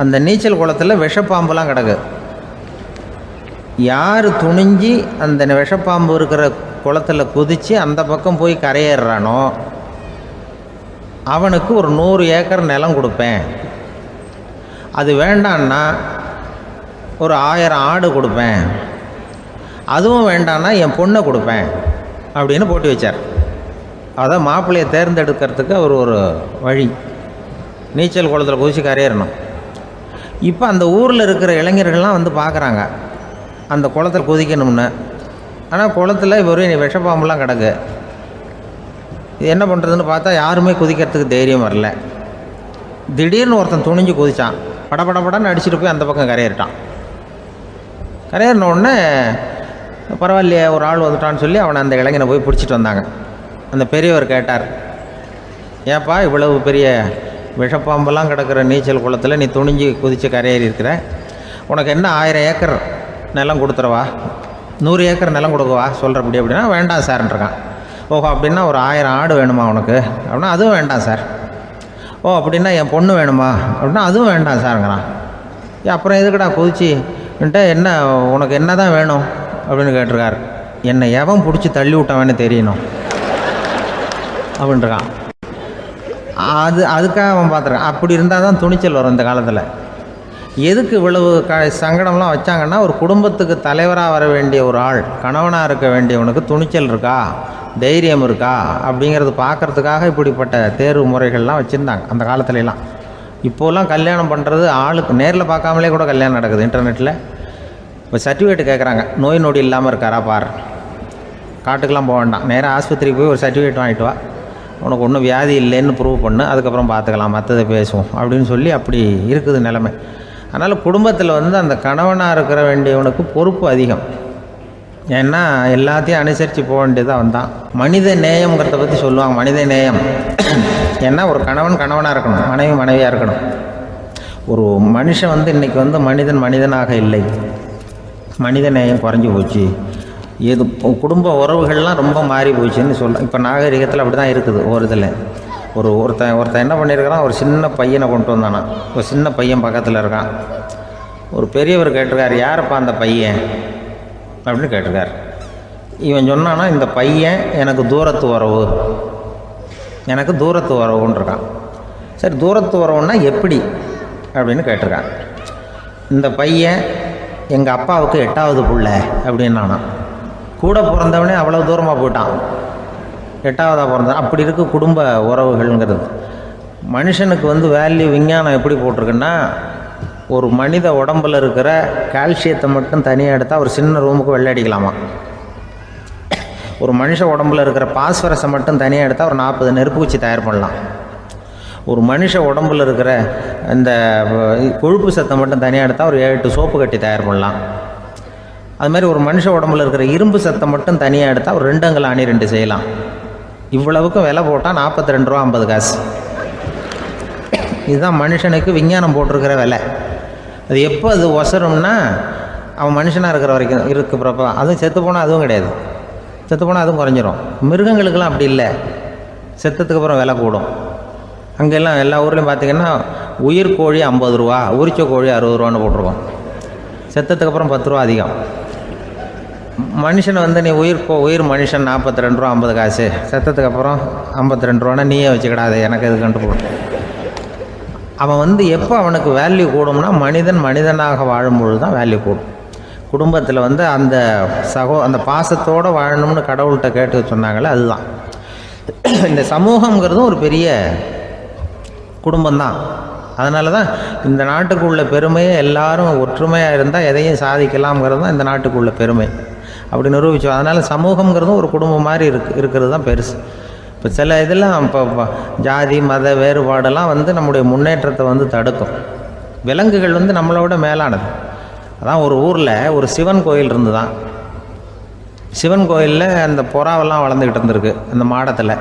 அந்த நீச்சல் குளத்தில் விஷப்பாம்புலாம் கிடக்கு. யார் துணிஞ்சி அந்த விஷப்பாம்பு இருக்கிற குளத்தில் குதித்து அந்த பக்கம் போய் கரையேறானோ அவனுக்கு ஒரு 100 ஏக்கர் நிலம் கொடுப்பேன். அது வேண்டான்னா ஒரு 1000 ஆடு கொடுப்பேன். அதுவும் வேண்டான்னா என் பொண்ணை கொடுப்பேன் அப்படின்னு போட்டி வச்சார். அதான் மாப்பிள்ளையை தேர்ந்தெடுக்கிறதுக்கு அவர் ஒரு வழி. நீச்சல் குளத்தில் குதிச்சு கரையேறணும். இப்போ அந்த ஊரில் இருக்கிற இளைஞர்கள்லாம் பார்க்குறாங்க அந்த குளத்தில் குதிக்கணும்னு. ஆனால் குளத்தில் வெறும் விஷப்பாம்புலாம் கிடக்கு. இது என்ன பண்ணுறதுன்னு பார்த்தா யாருமே குதிக்கிறதுக்கு தைரியம் வரல. திடீர்னு ஒருத்தன் துணிஞ்சு குதித்தான். படப்படப்படன்னு அடிச்சுட்டு போய் அந்த பக்கம் கரையேறிட்டான். கரையேறின உடனே பரவாயில்லையே ஒரு ஆள் வந்துட்டான்னு சொல்லி அவனை அந்த இளைஞனை போய் பிடிச்சிட்டு வந்தாங்க. அந்த பெரியவர் கேட்டார், ஏப்பா இவ்வளவு பெரிய விஷப்பாம்பெல்லாம் கிடக்கிற நீச்சல் குளத்தில் நீ துணிஞ்சு குதித்து கரையேறி இருக்கிற, உனக்கு என்ன 1000 ஏக்கர் நிலம் கொடுத்துறவா, 100 ஏக்கர் நிலம் கொடுக்கவா சொல்கிறப்படி அப்படின்னா, வேண்டாம் சார்ன்றிருக்கான். ஓஹோ அப்படின்னா ஒரு 1000 ஆடு வேணுமா உனக்கு அப்படின்னா, அதுவும் வேண்டாம் சார். ஓ அப்படின்னா என் பொண்ணு வேணுமா அப்படின்னா, அதுவும் வேண்டாம் சாருங்கிறான். அப்புறம் எதுக்குடா குதிச்சுன்ட்டு, என்ன உனக்கு என்ன தான் வேணும் அப்படின்னு கேட்டிருக்காரு. என்னை எவன் பிடிச்சி தள்ளி விட்டவன்னு தெரியணும் அப்படின்ட்டுருக்கான். அதுக்காக அவன் பார்த்துருக்கான். அப்படி இருந்தால் தான் துணிச்சல் வரும் இந்த காலத்தில். எதுக்கு இவ்வளவு சங்கடம்லாம் வச்சாங்கன்னா, ஒரு குடும்பத்துக்கு தலைவராக வர வேண்டிய ஒரு ஆள், கணவனாக இருக்க வேண்டியவனுக்கு துணிச்சல் இருக்கா, தைரியம் இருக்கா அப்படிங்கிறது பார்க்குறதுக்காக இப்படிப்பட்ட தேர்வு முறைகள்லாம் வச்சுருந்தாங்க அந்த காலத்துலலாம். இப்போலாம் கல்யாணம் பண்ணுறது ஆளுக்கு நேரில் பார்க்காமலே கூட கல்யாணம் நடக்குது இன்டர்நெட்டில். இப்போ சர்டிஃபிகேட் கேட்குறாங்க, நோய் நொடி இல்லாமல் இருக்காரா பார். காட்டுக்கெலாம் போக வேண்டாம், நேராக ஆஸ்பத்திரிக்கு போய் ஒரு சர்டிஃபிகேட் வாங்கிட்டு வா, உனக்கு ஒன்றும் வியாதி இல்லைன்னு ப்ரூவ் பண்ணு, அதுக்கப்புறம் பார்த்துக்கலாம், மற்றதை பேசுவோம் அப்படின்னு சொல்லி அப்படி இருக்குது நிலைமை. அதனால் குடும்பத்தில் வந்து அந்த கணவனாக இருக்கிற வேண்டியவனுக்கு பொறுப்பு அதிகம். ஏன்னா எல்லாத்தையும் அனுசரித்து போக வேண்டியதாக வந்தான். மனித நேயம்ங்கிறத பற்றி சொல்லுவாங்க. மனித நேயம் ஏன்னா ஒரு கணவன் கணவனாக இருக்கணும், மனைவி மனைவியாக இருக்கணும். ஒரு மனுஷன் வந்து இன்றைக்கி வந்து மனிதனாக இல்லை, மனித நேயம் குறைஞ்சி போச்சு. எது குடும்ப உறவுகள்லாம் ரொம்ப மாறி போச்சுன்னு சொல்கிறேன். இப்போ நாகரிகத்தில் அப்படி தான் இருக்குது. ஒரு இதில் ஒருத்தன் என்ன பண்ணியிருக்கிறான், ஒரு சின்ன பையனை கொண்டு வந்தானா. ஒரு சின்ன பையன் பக்கத்தில் இருக்கான். ஒரு பெரியவர் கேட்டிருக்கார், யாரப்பா அந்த பையன் அப்படின்னு கேட்டிருக்கார். இவன் சொன்னான்னா, இந்த பையன் எனக்கு தூரத்து உறவுன்னு இருக்கான். சரி, தூரத்து உறவுன்னா எப்படி அப்படின்னு கேட்டிருக்கான். இந்த பையன் எங்கள் அப்பாவுக்கு 8வது பிள்ளை அப்படின்னானா. கூட பிறந்தவனே அவ்வளோ தூரமாக போயிட்டான், 8வதாக பிறந்தான். அப்படி இருக்குது குடும்ப உறவுகள்ங்கிறது. மனுஷனுக்கு வந்து வேல்யூ விஞ்ஞானம் எப்படி போட்டிருக்குன்னா, ஒரு மனித உடம்பில் இருக்கிற கால்சியத்தை மட்டும் தனியாக எடுத்தால் ஒரு சின்ன ரூமுக்கு வெள்ளை அடிக்கலாமா. ஒரு மனுஷ உடம்பில் இருக்கிற பாஸ்பரஸை மட்டும் தனியாக எடுத்தால் ஒரு 40 நெருப்பு வச்சு தயார் பண்ணலாம். ஒரு மனுஷ உடம்பில் இருக்கிற இந்த கொழுப்பு சத்தை மட்டும் தனியாக எடுத்தால் ஒரு 7-8 சோப்பு கட்டி தயார் பண்ணலாம். அது மாதிரி ஒரு மனுஷ உடம்புல இருக்கிற இரும்பு சத்தை மட்டும் தனியாக எடுத்தால் ஒரு 2 அங்குல ஆணி 2 செய்யலாம். இவ்வளவுக்கும் விலை போட்டால் 42 ரூபா 50 காசு. இதுதான் மனுஷனுக்கு விஞ்ஞானம் போட்டிருக்கிற விலை. அது எப்போ அது ஒசரும்னா, அவன் மனுஷனாக இருக்கிற வரைக்கும் இருக்கிறப்ப. அதுவும் செத்து போனால் அதுவும் கிடையாது, செத்து போனால் அதுவும் குறைஞ்சிரும். மிருகங்களுக்கெல்லாம் அப்படி இல்லை, செத்ததுக்கு அப்புறம் விலை கூடும். அங்கெல்லாம் எல்லா ஊர்லேயும் பார்த்திங்கன்னா உயிர் கோழி 50 ரூபா, உரிச்ச கோழி 60 ரூபான்னு போட்டிருக்கோம். செத்ததுக்கு அப்புறம் 10 ரூபா அதிகம். மனுஷனை வந்து நீ உயிர் மனுஷன் 42 ரூபா 50 காசு, செத்ததுக்கு அப்புறம் 52 ரூபான்னா நீயே வச்சுக்கிடாது, எனக்கு இது கண்டுபிடும். அவன் வந்து எப்போ அவனுக்கு வேல்யூ கூடும்னா, மனிதனாக வாழும்பொழுது தான் வேல்யூ கூடும். குடும்பத்தில் வந்து அந்த பாசத்தோடு வாழணும்னு கடவுள்கிட்ட கேட்டு சொன்னாங்களே, அதுதான். இந்த சமூகங்கிறதும் ஒரு பெரிய குடும்பம்தான். அதனால தான் இந்த நாட்டுக்குள்ள பெருமையை எல்லாரும் ஒற்றுமையாக இருந்தால் எதையும் சாதிக்கலாம்ங்கிறது தான் இந்த நாட்டுக்குள்ள பெருமை. அப்படி நிரூபித்தோம். அதனால் சமூகங்கிறதும் ஒரு குடும்பம் மாதிரி இருக்கிறது தான் பெருசு. இப்போ சில இதெல்லாம் இப்போ ஜாதி மத வேறுபாடெல்லாம் வந்து நம்முடைய முன்னேற்றத்தை வந்து தடுக்கும். விலங்குகள் வந்து நம்மளோட மேலானது. அதான் ஒரு ஊரில் ஒரு சிவன் கோயில் இருந்து தான். சிவன் கோயிலில் அந்த புறாவெல்லாம் வளர்ந்துக்கிட்டு இருந்திருக்கு. அந்த மாடத்தில்,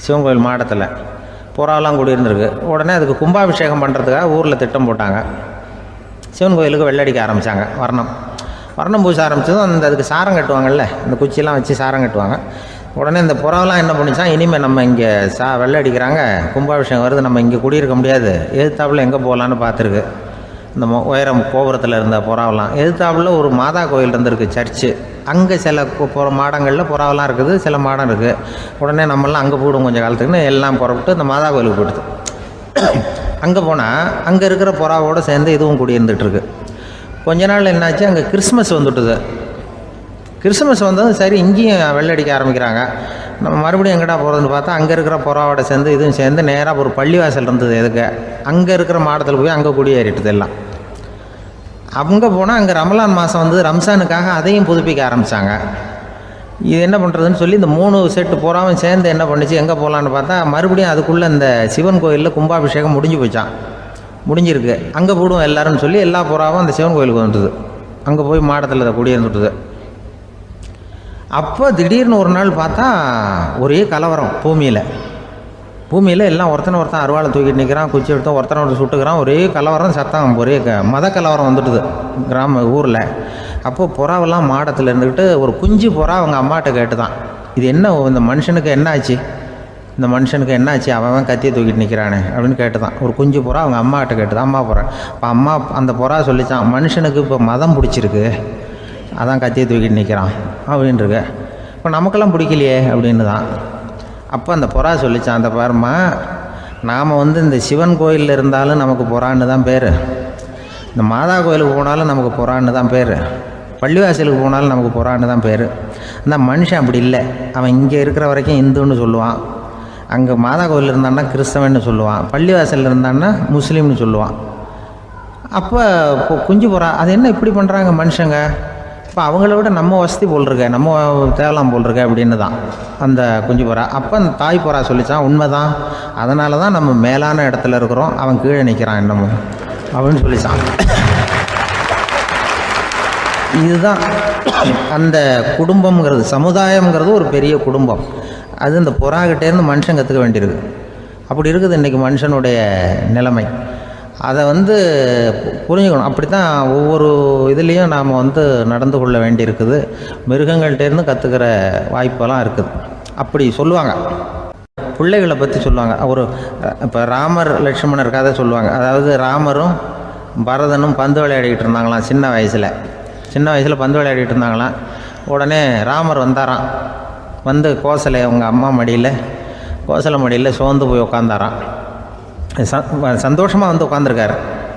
சிவன் கோயில் மாடத்தில் புறாவெல்லாம் கூடியிருந்திருக்கு. உடனே அதுக்கு கும்பாபிஷேகம் பண்ணுறதுக்காக ஊரில் திட்டம் போட்டாங்க. சிவன் கோயிலுக்கு வெள்ளடிக்க ஆரம்பித்தாங்க. வர்ணம் பூச ஆரம்பித்ததும் அதுக்கு சாரம் கட்டுவாங்கள்ல, இந்த குச்சியெல்லாம் வச்சு சாரம் கட்டுவாங்க. உடனே இந்த புறாவெல்லாம் என்ன பண்ணிச்சான், இனிமேல் நம்ம இங்கே வெள்ளை அடிக்கிறாங்க, கும்பாபிஷேகம் வருது, நம்ம இங்கே குடியிருக்க முடியாது, எதிர்த்தாப்புல எங்கே போகலான்னு பார்த்துருக்கு. இந்த உயரம் கோபுரத்தில் இருந்த புறாவெல்லாம் எதிர்த்தாப்புல ஒரு மாதா கோயில் இருந்திருக்கு, சர்ச்சு. அங்கே சில மாடங்களில் புறாவெல்லாம் இருக்குது, சில மாடம் இருக்குது. உடனே நம்மளாம் அங்கே போய்டும் கொஞ்சம் காலத்துக்குன்னு எல்லாம் புறப்பட்டு இந்த மாதா கோயிலுக்கு போயிடுது. அங்கே போனால் அங்கே இருக்கிற புறாவோடு சேர்ந்து இதுவும் குடியிருந்துகிட்ருக்கு. கொஞ்ச நாள் என்னாச்சு, அங்கே கிறிஸ்மஸ் வந்துவிட்டுது. கிறிஸ்மஸ் வந்ததும் சரி இங்கேயும் வெள்ளடிக்க ஆரம்பிக்கிறாங்க. நம்ம மறுபடியும் எங்கடா போகிறதுன்னு பார்த்தா அங்கே இருக்கிற புறாவோட சேர்ந்து இதுவும் சேர்ந்து நேராக ஒரு பள்ளிவாசல் இருந்தது. எதுக்கு அங்கே இருக்கிற மாடத்தில் போய் அங்கே குடியேறிட்டுது எல்லாம். அங்கே போனால் அங்கே ரமலான் மாதம் வந்து ரம்ஜானுக்காக அதையும் புதுப்பிக்க ஆரம்பித்தாங்க. இது என்ன பண்ணுறதுன்னு சொல்லி இந்த 3 செட்டு புறாவும் சேர்ந்து என்ன பண்ணிச்சு, எங்கே போகலான்னு பார்த்தா மறுபடியும் அதுக்குள்ளே இந்த சிவன் கோயிலில் கும்பாபிஷேகம் முடிஞ்சிருக்கு. அங்கே போடுவோம் எல்லாருன்னு சொல்லி எல்லா புறாவும் அந்த சிவன் கோயிலுக்கு வந்துட்டுது. அங்கே போய் மாடத்தில் அதை குடியிருந்துட்டுது. அப்போ திடீர்னு ஒரு நாள் பார்த்தா ஒரே கலவரம் பூமியில் எல்லாம் ஒருத்தன் அருவாளை தூக்கிட்டு நிற்கிறான், குச்சி எடுத்து ஒருத்தனை சுட்டுக்கிறான். ஒரே கலவரம், சத்தம், ஒரே மத கலவரம் வந்துட்டுது ஊரில். அப்போது புறாவெல்லாம் மாடத்தில் இருந்துக்கிட்டு ஒரு குஞ்சு புறா அவங்க அம்மாட்ட கேட்டு தான், இது என்ன, இந்த மனுஷனுக்கு என்ன ஆச்சு, அவன் கத்தியை தூக்கிட்டு நிற்கிறானே அப்படின்னு கேட்டு தான். ஒரு குஞ்சு புறா அவங்க அம்மாட்ட கேட்டு தான், அம்மா புறா. இப்போ அந்த புறா சொல்லித்தான், மனுஷனுக்கு இப்போ மதம் பிடிச்சிருக்கு, அதான் கத்தியை தூக்கிட்டு நிற்கிறான் அப்படின்ட்டுருக்கு. இப்போ நமக்கெல்லாம் பிடிக்கலையே அப்படின்னு தான். அப்போ அந்த புறா சொல்லிச்சான், அந்த பாருமா, நாம் இந்த சிவன் கோயிலில் இருந்தாலும் நமக்கு புறான்னு தான் பேர், இந்த மாதா கோயிலுக்கு போனாலும் நமக்கு புறான்னு தான் பேர், பள்ளிவாசலுக்கு போனாலும் நமக்கு புறான்னு தான் பேர். அந்த மனுஷன் அப்படி இல்லை. அவன் இங்கே இருக்கிற வரைக்கும் இந்துன்னு சொல்லுவான், அங்கே மாதா கோயில் இருந்தான்னா கிறிஸ்தவன்னு சொல்லுவான், பள்ளிவாசலில் இருந்தான்னா முஸ்லீம்னு சொல்லுவான். அப்போ குஞ்சு புறா அது என்ன இப்படி பண்ணுறாங்க மனுஷங்க, இப்போ அவங்கள விட நம்ம வசதி போல் இருக்க, நம்ம தேவலாம் போல் இருக்க அப்படின்னு தான் அந்த குஞ்சு புறா. அப்போ அந்த தாய் புறா சொல்லிச்சான், உண்மைதான், அதனால தான் நம்ம மேலான இடத்துல இருக்கிறோம், அவன் கீழே நிற்கிறான் என்னமோ அப்படின்னு சொல்லிச்சான். இதுதான் அந்த குடும்பம்ங்கிறது, சமுதாயம்ங்கிறது ஒரு பெரிய குடும்பம். அது இந்த புறாக்கிட்டேருந்து மனுஷன் கற்றுக்க வேண்டியிருக்கு. அப்படி இருக்குது இன்றைக்கி மனுஷனுடைய நிலைமை. அதை புரிஞ்சுக்கணும். அப்படி தான் ஒவ்வொரு இதுலேயும் நாம் நடந்து கொள்ள வேண்டியிருக்குது. மிருகங்கள்டேருந்து கற்றுக்கிற வாய்ப்பெல்லாம் இருக்குது. அப்படி சொல்லுவாங்க, பிள்ளைகளை பற்றி சொல்லுவாங்க. இப்போ ராமர் லட்சுமணர் கதை சொல்லுவாங்க. அதாவது ராமரும் பரதனும் பந்து விளையாடிக்கிட்டு இருந்தாங்களாம் சின்ன வயசில் பந்து விளையாடிட்டு இருந்தாங்களாம். உடனே ராமர் வந்தாராம், கோசலை அவங்க அம்மா மடியில், கோசலை மடியில் சோர்ந்து போய் உட்காந்தாராம். சந்தோஷமாக உட்காந்துருக்காரு.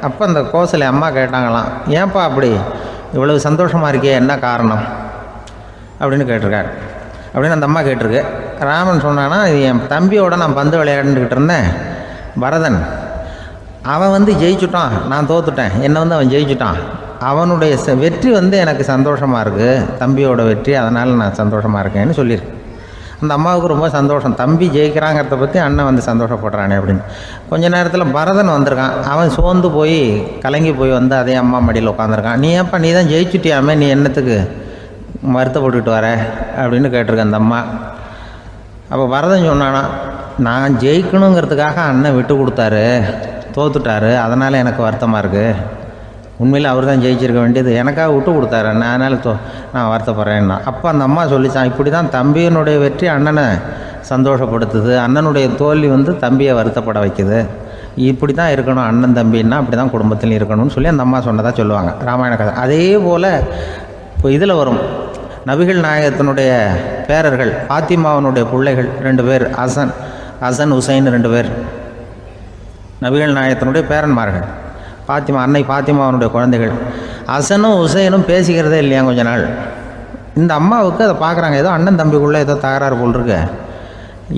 அப்போ அந்த கோசலை அம்மா கேட்டாங்களாம், ஏன்ப்பா அப்படி இவ்வளவு சந்தோஷமாக இருக்கே, என்ன காரணம் அப்படின்னு கேட்டிருக்காரு. அப்படின்னு அந்த அம்மா கேட்டிருக்கு. ராமன் சொன்னான்னா, இது என் தம்பியோட நான் பந்து விளையாண்டுக்கிட்டு இருந்தேன், பரதன் அவன் ஜெயிச்சுட்டான், நான் தோத்துட்டேன், என்னை அவன் ஜெயிச்சுட்டான், அவனுடைய வெற்றி எனக்கு சந்தோஷமாக இருக்குது, தம்பியோட வெற்றி, அதனால் நான் சந்தோஷமாக இருக்கேன்னு சொல்லியிருக்கேன். அந்த அம்மாவுக்கு ரொம்ப சந்தோஷம், தம்பி ஜெயிக்கிறாங்கிறத பற்றி அண்ணன் சந்தோஷப்படுறானே அப்படின்னு. கொஞ்ச நேரத்தில் பரதன் வந்திருக்கான். அவன் சோர்ந்து போய் கலங்கி போய் அதே அம்மா மடியில் உட்காந்துருக்கான். நீ தான் ஜெயிச்சுட்டியாமே, நீ என்னத்துக்கு வருத்தப்பட்டுக்கிட்டு வர அப்படின்னு கேட்டிருக்க அந்த அம்மா. அப்போ பரதன் சொன்னானா, நான் ஜெயிக்கணுங்கிறதுக்காக அண்ணன் விட்டு கொடுத்தாரு, தோத்துட்டாரு, அதனால் எனக்கு வருத்தமாக இருக்குது, உண்மையில் அவர் தான் ஜெயிச்சிருக்க வேண்டியது, எனக்காக விட்டு கொடுத்தாரு அண்ணன், அதனால் நான் வருத்தப்படுறேன்னா. அப்போ அந்த அம்மா சொல்லிச்சான், இப்படி தான் தம்பியினுடைய வெற்றி அண்ணனை சந்தோஷப்படுத்துது, அண்ணனுடைய தோல்வி தம்பியை வருத்தப்பட வைக்குது, இப்படி தான் இருக்கணும் அண்ணன் தம்பின்னா, அப்படி தான் குடும்பத்திலையும் இருக்கணும்னு சொல்லி அந்த அம்மா சொன்னதாக சொல்லுவாங்க ராமாயண கதை. அதே போல் இப்போ இதில் வரும், நபிகள் நாயகத்தினுடைய பேரர்கள் பாத்திமாவனுடைய பிள்ளைகள் 2 பேர், ஹசன் ஹுசைன் 2 பேர் நபிகள் நாயகத்தினுடைய பேரன்மார்கள். அன்னை பாத்திமாவனுடைய குழந்தைகள். ஹசனும் ஹுசைனும் பேசிக்கிறதே இல்லையா கொஞ்ச நாள். இந்த அம்மாவுக்கு அதை பார்க்குறாங்க, ஏதோ அண்ணன் தம்பிக்குள்ளே ஏதோ தகராறு போல் இருக்கு,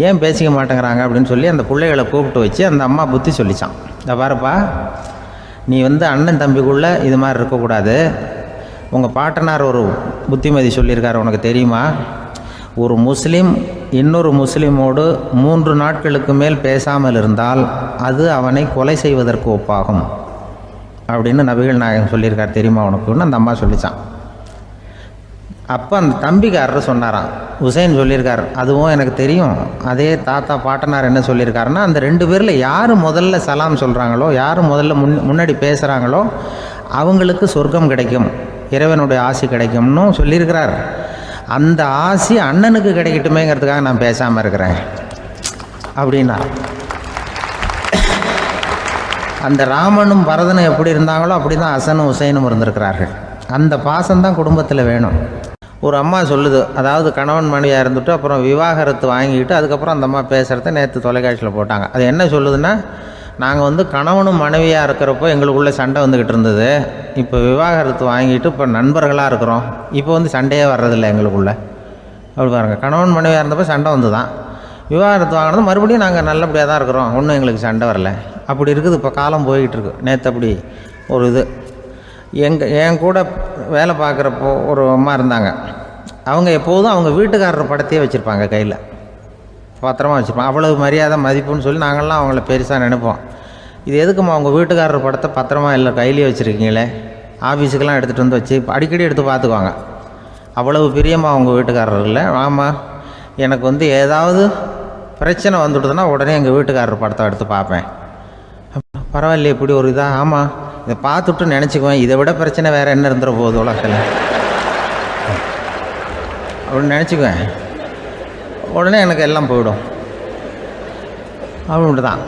ஏன் பேசிக்க மாட்டேங்கிறாங்க அப்படின்னு சொல்லி அந்த பிள்ளைகளை கூப்பிட்டு வச்சு அந்த அம்மா புத்தி சொல்லிச்சான். இந்த பாருப்பா, நீ அண்ணன் தம்பிக்குள்ளே இது மாதிரி இருக்கக்கூடாது, உங்கள் பாட்டனார் ஒரு புத்திமதி சொல்லியிருக்காரு, உனக்கு தெரியுமா, ஒரு முஸ்லீம் இன்னொரு முஸ்லீமோடு 3 நாட்களுக்கு மேல் பேசாமல் இருந்தால் அது அவனை கொலை செய்வதற்கு ஒப்பாகும் அப்படின்னு நபிகள் நாயகம் சொல்லியிருக்கார், தெரியுமா உனக்குன்னு அந்த அம்மா சொல்லிச்சான். அப்போ அந்த தம்பிக்காரர் சொன்னாராம், ஹுசைன் சொல்லியிருக்கார், அதுவும் எனக்கு தெரியும், அதே தாத்தா பாட்டனார் என்ன சொல்லியிருக்காருன்னா, அந்த 2 பேரில் யார் முதல்ல சலாம் சொல்கிறாங்களோ, யார் முதல்ல முன்னாடி பேசுகிறாங்களோ அவங்களுக்கு சொர்க்கம் கிடைக்கும், இறைவனுடைய ஆசி கிடைக்கும்னு சொல்லியிருக்கிறார். அந்த ஆசி அண்ணனுக்கு கிடைக்கட்டுமேங்கிறதுக்காக நான் பேசாமல் இருக்கிறேன் அப்படின்னா. அந்த ராமனும் பரதனும் எப்படி இருந்தாங்களோ அப்படி தான் ஹசனும் ஹுசைனும் இருந்திருக்கிறார்கள். அந்த பாசம்தான் குடும்பத்தில் வேணும். ஒரு அம்மா சொல்லுது, அதாவது கணவன் மனைவியாக இருந்துட்டு அப்புறம் விவாகரத்து வாங்கிட்டு அதுக்கப்புறம் அந்த அம்மா பேசுகிறத நேற்று தொலைக்காட்சியில் போட்டாங்க. அது என்ன சொல்லுதுன்னா, நாங்கள் கணவனும் மனைவியாக இருக்கிறப்போ எங்களுக்குள்ளே சண்டை வந்துக்கிட்டு இருந்தது, இப்போ விவாகரத்து வாங்கிட்டு இப்போ நண்பர்களாக இருக்கிறோம், இப்போ சண்டையே வர்றதில்லை எங்களுக்குள்ளே. அப்படி பாருங்கள், கணவன் மனைவியாக இருந்தப்போ சண்டை வந்து தான், விவாகரத்து வாங்கினது மறுபடியும் நாங்கள் நல்லபடியாக தான் இருக்கிறோம், ஒன்றும் எங்களுக்கு சண்டை வரல. அப்படி இருக்குது இப்போ காலம் போய்கிட்டுருக்கு. நேற்று அப்படி ஒரு இது என் கூட வேலை பார்க்குறப்போ ஒரு அம்மா இருந்தாங்க. அவங்க எப்போதும் அவங்க வீட்டுக்காரர் படத்தையே வச்சுருப்பாங்க, கையில் பத்திரமா வச்சுருப்பாங்க. அவ்வளவு மரியாதை மதிப்புன்னு சொல்லி நாங்கள்லாம் அவங்கள பெருசாக நினைப்போம். இது எதுக்குமா அவங்க வீட்டுக்காரர் படத்தை பத்திரமா இல்லை கையிலேயே வச்சுருக்கீங்களே, ஆஃபீஸுக்கெல்லாம் எடுத்துகிட்டு வச்சு அடிக்கடி எடுத்து பார்த்துக்குவாங்க. அவ்வளவு பிரியமாக அவங்க வீட்டுக்காரர் இல்லை. ஆமாம், எனக்கு ஏதாவது பிரச்சனை வந்துவிடுதுன்னா உடனே எங்கள் வீட்டுக்காரர் படத்தை எடுத்து பார்ப்பேன். பரவாயில்ல, இப்படி ஒரு இதாக, ஆமாம் இதை பார்த்துட்டு நினச்சிக்குவேன், இதை விட பிரச்சனை வேறு என்ன இருந்துட போகுது உலகத்தில் அப்படின்னு நினச்சிக்குவேன். உடனே எனக்கு எல்லாம் போயிடும் அப்படின்ட்டு தான்.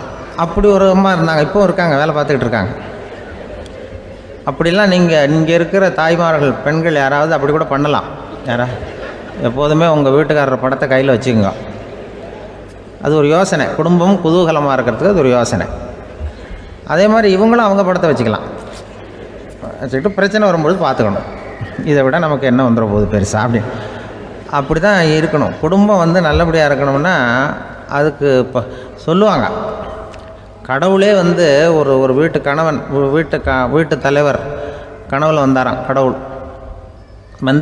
அப்படி ஒரு அம்மா இருந்தாங்க, இப்போவும் இருக்காங்க, வேலை பார்த்துக்கிட்டு இருக்காங்க. அப்படிலாம் இங்கே இருக்கிற தாய்மார்கள் பெண்கள் யாராவது அப்படி கூட பண்ணலாம். எப்போதுமே உங்கள் வீட்டுக்காரர் படத்தை கையில் வச்சுக்கோங்க. அது ஒரு யோசனை, குடும்பம் குதூகலமாக இருக்கிறதுக்கு அது ஒரு யோசனை. அதே மாதிரி இவங்களும் அவங்க படத்தை வச்சுக்கலாம். வச்சுக்கிட்டு பிரச்சனை வரும்பொழுது பார்த்துக்கணும், இதை விட நமக்கு என்ன வந்துட போகுது பெருசாக அப்படி தான் இருக்கணும். குடும்பம் நல்லபடியாக இருக்கணும்னா அதுக்கு இப்போ சொல்லுவாங்க, கடவுளே ஒரு வீட்டு கணவன் வீட்டு தலைவர் கனவுல வந்தாராம். கடவுள்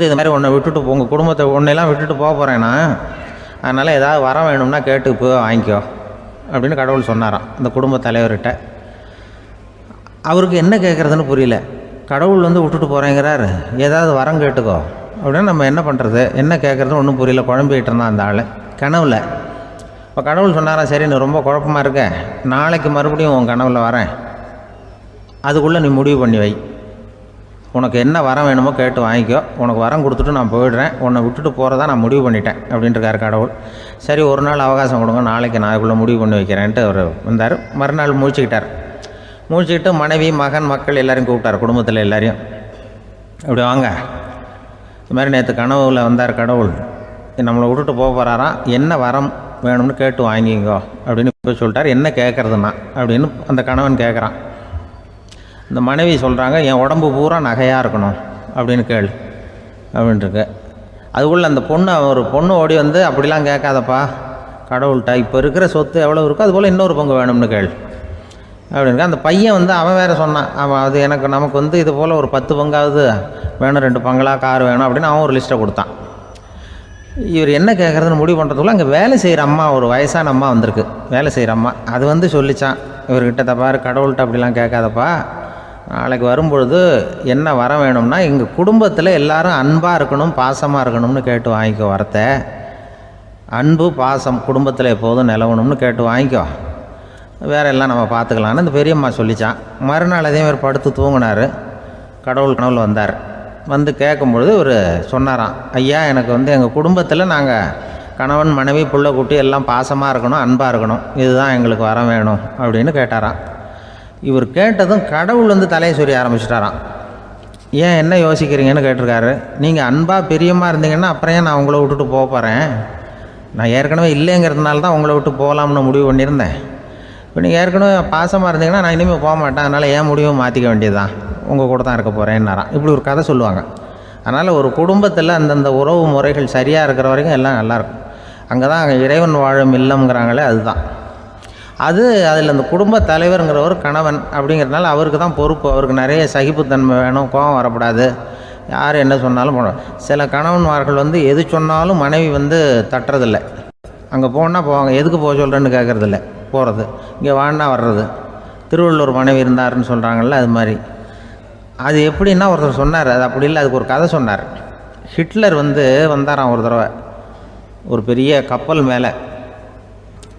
இது மாதிரி உன்னை விட்டுட்டு உங்கள் குடும்பத்தை உன்னையெல்லாம் விட்டுட்டு போக போகிறேன்னா, அதனால் ஏதாவது வரம் வேணும்னா கேட்டு போய் வாங்கிக்கோ அப்படின்னு கடவுள் சொன்னாராம் அந்த குடும்ப தலைவர்கிட்ட. அவருக்கு என்ன கேட்குறதுன்னு புரியல. கடவுள் விட்டுட்டு போகிறேங்கிறார், ஏதாவது வரம் கேட்டுக்கோ அப்படின்னு நம்ம என்ன பண்ணுறது, என்ன கேட்குறதுன்னு ஒன்றும் புரியல. குழம்பிக்கிட்டு இருந்தான் அந்த ஆள் கனவில். இப்போ கடவுள் சொன்னாராம், சரி நீ ரொம்ப குழப்பமாக இருக்க, நாளைக்கு மறுபடியும் உன் கனவில் வரேன், அதுக்குள்ளே நீ முடிவு பண்ணி வை, உனக்கு என்ன வரம் வேணுமோ கேட்டு வாங்கிக்கோ, உனக்கு வரம் கொடுத்துட்டு நான் போயிடுறேன், உன்னை விட்டுட்டு போகிறதா நான் முடிவு பண்ணிட்டேன் அப்படின்ட்டுருக்காரு கடவுள். சரி ஒரு நாள் அவகாசம் கொடுங்க, நாளைக்கு நான் அதுக்குள்ளே முடிவு பண்ணி வைக்கிறேன்ட்டு அவர் வந்தார். மறுநாள் முழிச்சுக்கிட்டு மனைவி மகன் மக்கள் எல்லோரையும் கூப்பிட்டார், குடும்பத்தில் எல்லாரையும். இப்படி வாங்க, இது மாதிரி நேற்று கனவுல வந்தார் கடவுள், நம்மளை விட்டுட்டு போக போகிறாராம், என்ன வரம் வேணும்னு கேட்டு வாங்கிங்கோ அப்படின்னு போய் சொல்லிட்டார். என்ன கேட்குறதுன்னா அப்படின்னு அந்த கணவன் கேட்குறான். இந்த மனைவி சொல்கிறாங்க, என் உடம்பு பூரா நகையாக இருக்கணும் அப்படின்னு கேளு அப்படின்ட்டுருக்கு. அதுக்குள்ளே அந்த ஒரு பொண்ணு ஓடி அப்படிலாம் கேட்காதப்பா கடவுள்கிட்ட, இப்போ இருக்கிற சொத்து எவ்வளோ இருக்கோ அதுபோல் இன்னொரு பங்கு வேணும்னு கேளு அப்படின்னு. அந்த பையன் அவன் வேறு சொன்னான், அவன் அது நமக்கு இது போல் ஒரு 10 பங்காவது வேணும், 2 பங்களா கார் வேணும் அப்படின்னு அவன் ஒரு லிஸ்ட்டை கொடுத்தான். இவர் என்ன கேட்குறதுன்னு முடிவு பண்ணுறதுக்குள்ள அங்கே வேலை செய்கிற அம்மா, ஒரு வயசான அம்மா வந்திருக்கு, வேலை செய்கிற அம்மா. அது சொல்லிச்சான் இவர்கிட்ட, தப்பாரு கடவுள்கிட்ட அப்படிலாம் கேட்காதப்பா, நாளைக்கு வரும்பொழுது என்ன வர வேணும்னா எங்கள் குடும்பத்தில் எல்லாரும் அன்பாக இருக்கணும், பாசமாக இருக்கணும்னு கேட்டு வாங்கிக்கோ வரத்தை, அன்பு பாசம் குடும்பத்தில் எப்போதும் நிலவணும்னு கேட்டு வாங்கிக்கோ, வேற எல்லாம் நம்ம பார்த்துக்கலான்னு அந்த பெரியம்மா சொல்லிச்சான். மறுநாள் அதே மாதிரி படுத்து தூங்கினார். கடவுள் கனவுல வந்தார். கேட்கும்பொழுது இவர் சொன்னாராம், ஐயா எனக்கு எங்கள் குடும்பத்தில் நாங்கள் கணவன் மனைவி புள்ள குட்டி எல்லாம் பாசமாக இருக்கணும், அன்பாக இருக்கணும், இதுதான் எங்களுக்கு வர வேணும் அப்படின்னு கேட்டாராம். இவர் கேட்டதும் கடவுள் தலையை சொரிய ஆரம்பிச்சிட்டாராம். ஏன் என்ன யோசிக்கிறீங்கன்னு கேட்டிருக்காரு. நீங்கள் அன்பாக பிரியமாக இருந்தீங்கன்னா அப்புறம் ஏன் நான் உங்களை விட்டுட்டு போக போகிறேன், நான் ஏற்கனவே இல்லைங்கிறதுனால தான் உங்களை விட்டு போகலாம்னு முடிவு பண்ணியிருந்தேன். இப்போ நீங்கள் ஏற்கனவே பாசமாக இருந்தீங்கன்னா நான் இனிமேல் போக மாட்டேன், அதனால் ஏன் முடிவும் மாற்றிக்க வேண்டியது தான், உங்கள் கூட தான் இருக்க போகிறேன்னாராம். இப்படி ஒரு கதை சொல்லுவாங்க. அதனால் ஒரு குடும்பத்தில் அந்தந்த உறவு முறைகள் சரியாக இருக்கிற வரைக்கும் எல்லாம் நல்லாயிருக்கும். அங்கே தான் இறைவன் வாழும் இல்லம்ங்கிறாங்களே, அதுதான் அதில் அந்த குடும்ப தலைவருங்கிறவர் கணவன் அப்படிங்கிறதுனால அவருக்கு தான் பொறுப்பு. அவருக்கு நிறைய சகிப்புத்தன்மை வேணும், கோபம் வரக்கூடாது, யார் என்ன சொன்னாலும் போகணும். சில கணவன்மார்கள் எது சொன்னாலும் மனைவி தட்டுறதில்லை, அங்கே போனால் போவாங்க, எதுக்கு போக சொல்கிறேன்னு கேட்குறதில்ல, போகிறது, இங்கே வான்னா வர்றது. திருவள்ளூர் மனைவி இருந்தாருன்னு சொல்கிறாங்கல்ல, அது மாதிரி. அது எப்படின்னா ஒருத்தர் சொன்னார், அது அப்படி இல்லை, அதுக்கு ஒரு கதை சொன்னார். ஹிட்லர் வந்தாராம் ஒரு தடவை, ஒரு பெரிய கப்பல் மேலே,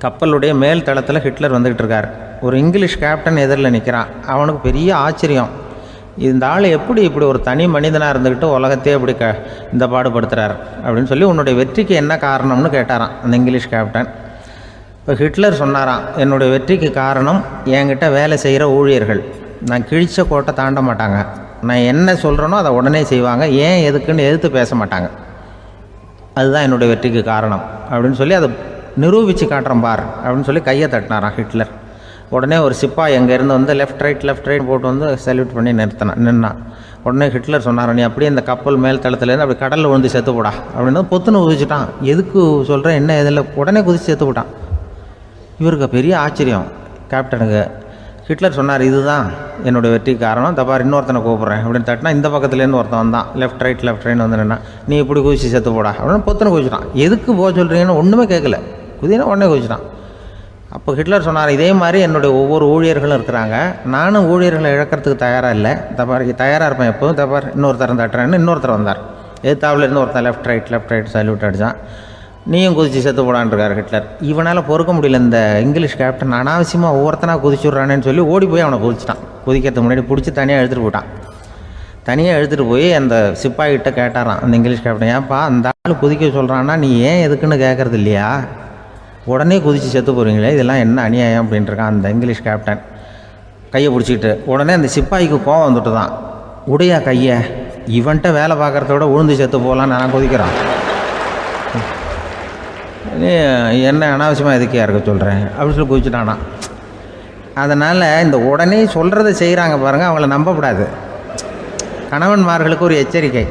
கப்பலுடைய மேல் தளத்தில் ஹிட்லர் வந்துக்கிட்டு இருக்கார். ஒரு இங்கிலீஷ் கேப்டன் எதிரில் நிற்கிறான். அவனுக்கு பெரிய ஆச்சரியம், இந்த ஆள் எப்படி இப்படி ஒரு தனி மனிதனாக இருந்துக்கிட்டு உலகத்தையே இப்படி இந்த பாடுபடுத்துகிறார் அப்படின்னு சொல்லி, உன்னுடைய வெற்றிக்கு என்ன காரணம்னு கேட்டாராம் அந்த இங்கிலீஷ் கேப்டன். இப்போ ஹிட்லர் சொன்னாராம், என்னுடைய வெற்றிக்கு காரணம் என்கிட்ட வேலை செய்கிற ஊழியர்கள், நான் கிழிச்ச கோட்டை தாண்ட மாட்டாங்க, நான் என்ன சொல்கிறேனோ அதை உடனே செய்வாங்க, ஏன் எதுக்குன்னு எதிர்த்து பேச மாட்டாங்க, அதுதான் என்னுடைய வெற்றிக்கு காரணம் அப்படின்னு சொல்லி அதை நிரூபித்து காட்டுறேன் பார் அப்படின்னு சொல்லி கையை தட்டினாராம் ஹிட்லர். உடனே ஒரு சிப்பாய் அங்கேருந்து லெஃப்ட் ரைட் போட்டு சல்யூட் பண்ணி நின்னான். உடனே ஹிட்லர் சொன்னார், நீ அப்படியே இந்த கப்பல் மேல் தளத்துலேருந்து அப்படி கடலில் விழுந்து செத்து போடா அப்படின்னு பொத்துன்னு குதிச்சுட்டான். எதுக்கு சொல்கிறேன் என்ன இதில், உடனே குதிச்சு செத்து போட்டான். இவருக்கு பெரிய ஆச்சரியம் கேப்டனுக்கு. ஹிட்லர் சொன்னார், இதுதான் என்னுடைய வெற்றிக்கு காரணம், தப்பார் இன்னொருத்தனை கூப்பிட்றேன் அப்படின்னு தட்டினா இந்த பக்கத்துலேருந்து ஒருத்தன் வந்தான், லெஃப்ட் ரைட் நின்னா, நீ இப்படி குதிச்சு செத்து போடா அப்படின்னு பொத்துன்னு குதிச்சுட்டான். எதுக்கு போக சொல்கிறீங்கன்னு ஒன்றுமே கேட்கல, குதினா உடனே குதிச்சுட்டான். அப்போ ஹிட்லர் சொன்னார், இதே மாதிரி என்னுடைய ஒவ்வொரு ஊழியர்களும் இருக்கிறாங்க, நானும் ஊழியர்களை இழக்கிறதுக்கு தயாராக இல்லை, தப்பார் தயாராக இருப்பேன் எப்போதும், தப்பார் இன்னொருத்தரம் தட்டுறேன்னு இன்னொருத்தர் வந்தார். எதிர்த்தாப்புலேருந்து ஒருத்தன் லெஃப்ட் ரைட் சல்யூட் அடித்தான். நீயும் குதிச்சு செத்து போடான்ருக்கார் ஹிட்லர். இவனால் பொறுக்க முடியல, இந்த இங்கிலீஷ் கேப்டன் அனாவசியமாக ஒவ்வொருத்தனாக குதிச்சுட்றானேன்னு சொல்லி ஓடி போய் அவனை குதிச்சிட்டான். குதிக்கிறதுக்கு முன்னாடி பிடிச்சி தனியாக எடுத்துகிட்டு போட்டான். தனியாக எடுத்துகிட்டு போய் அந்த சிப்பாய்கிட்ட கேட்டாரான் அந்த இங்கிலீஷ் கேப்டன், ஏன்ப்பா அந்த ஆள் குதிக்க சொல்கிறான்னா நீ ஏன் எதுக்குன்னு கேட்குறது இல்லையா, உடனே குதித்து செத்து போகிறீங்களே, இதெல்லாம் என்ன அநியாயம் அப்படின்ட்டுருக்கான் அந்த இங்கிலீஷ் கேப்டன் கையை பிடிச்சிக்கிட்டு. உடனே அந்த சிப்பாய்க்கு கோவம் வந்துட்டு தான், உடையா கைய, இவன்ட்ட வேலை பார்க்குறத விட உழுந்து செத்து போகலான்னு நான் கொதிக்கிறான். நீ என்ன அனாவசியமாக எதுக்கே இருக்க சொல்கிறேன் அப்படின்னு சொல்லி குதிச்சுட்டானா. அதனால் இந்த உடனே சொல்கிறத செய்கிறாங்க பாருங்கள், அவங்கள நம்பக்கூடாது. கணவன்மார்களுக்கு ஒரு எச்சரிக்கை.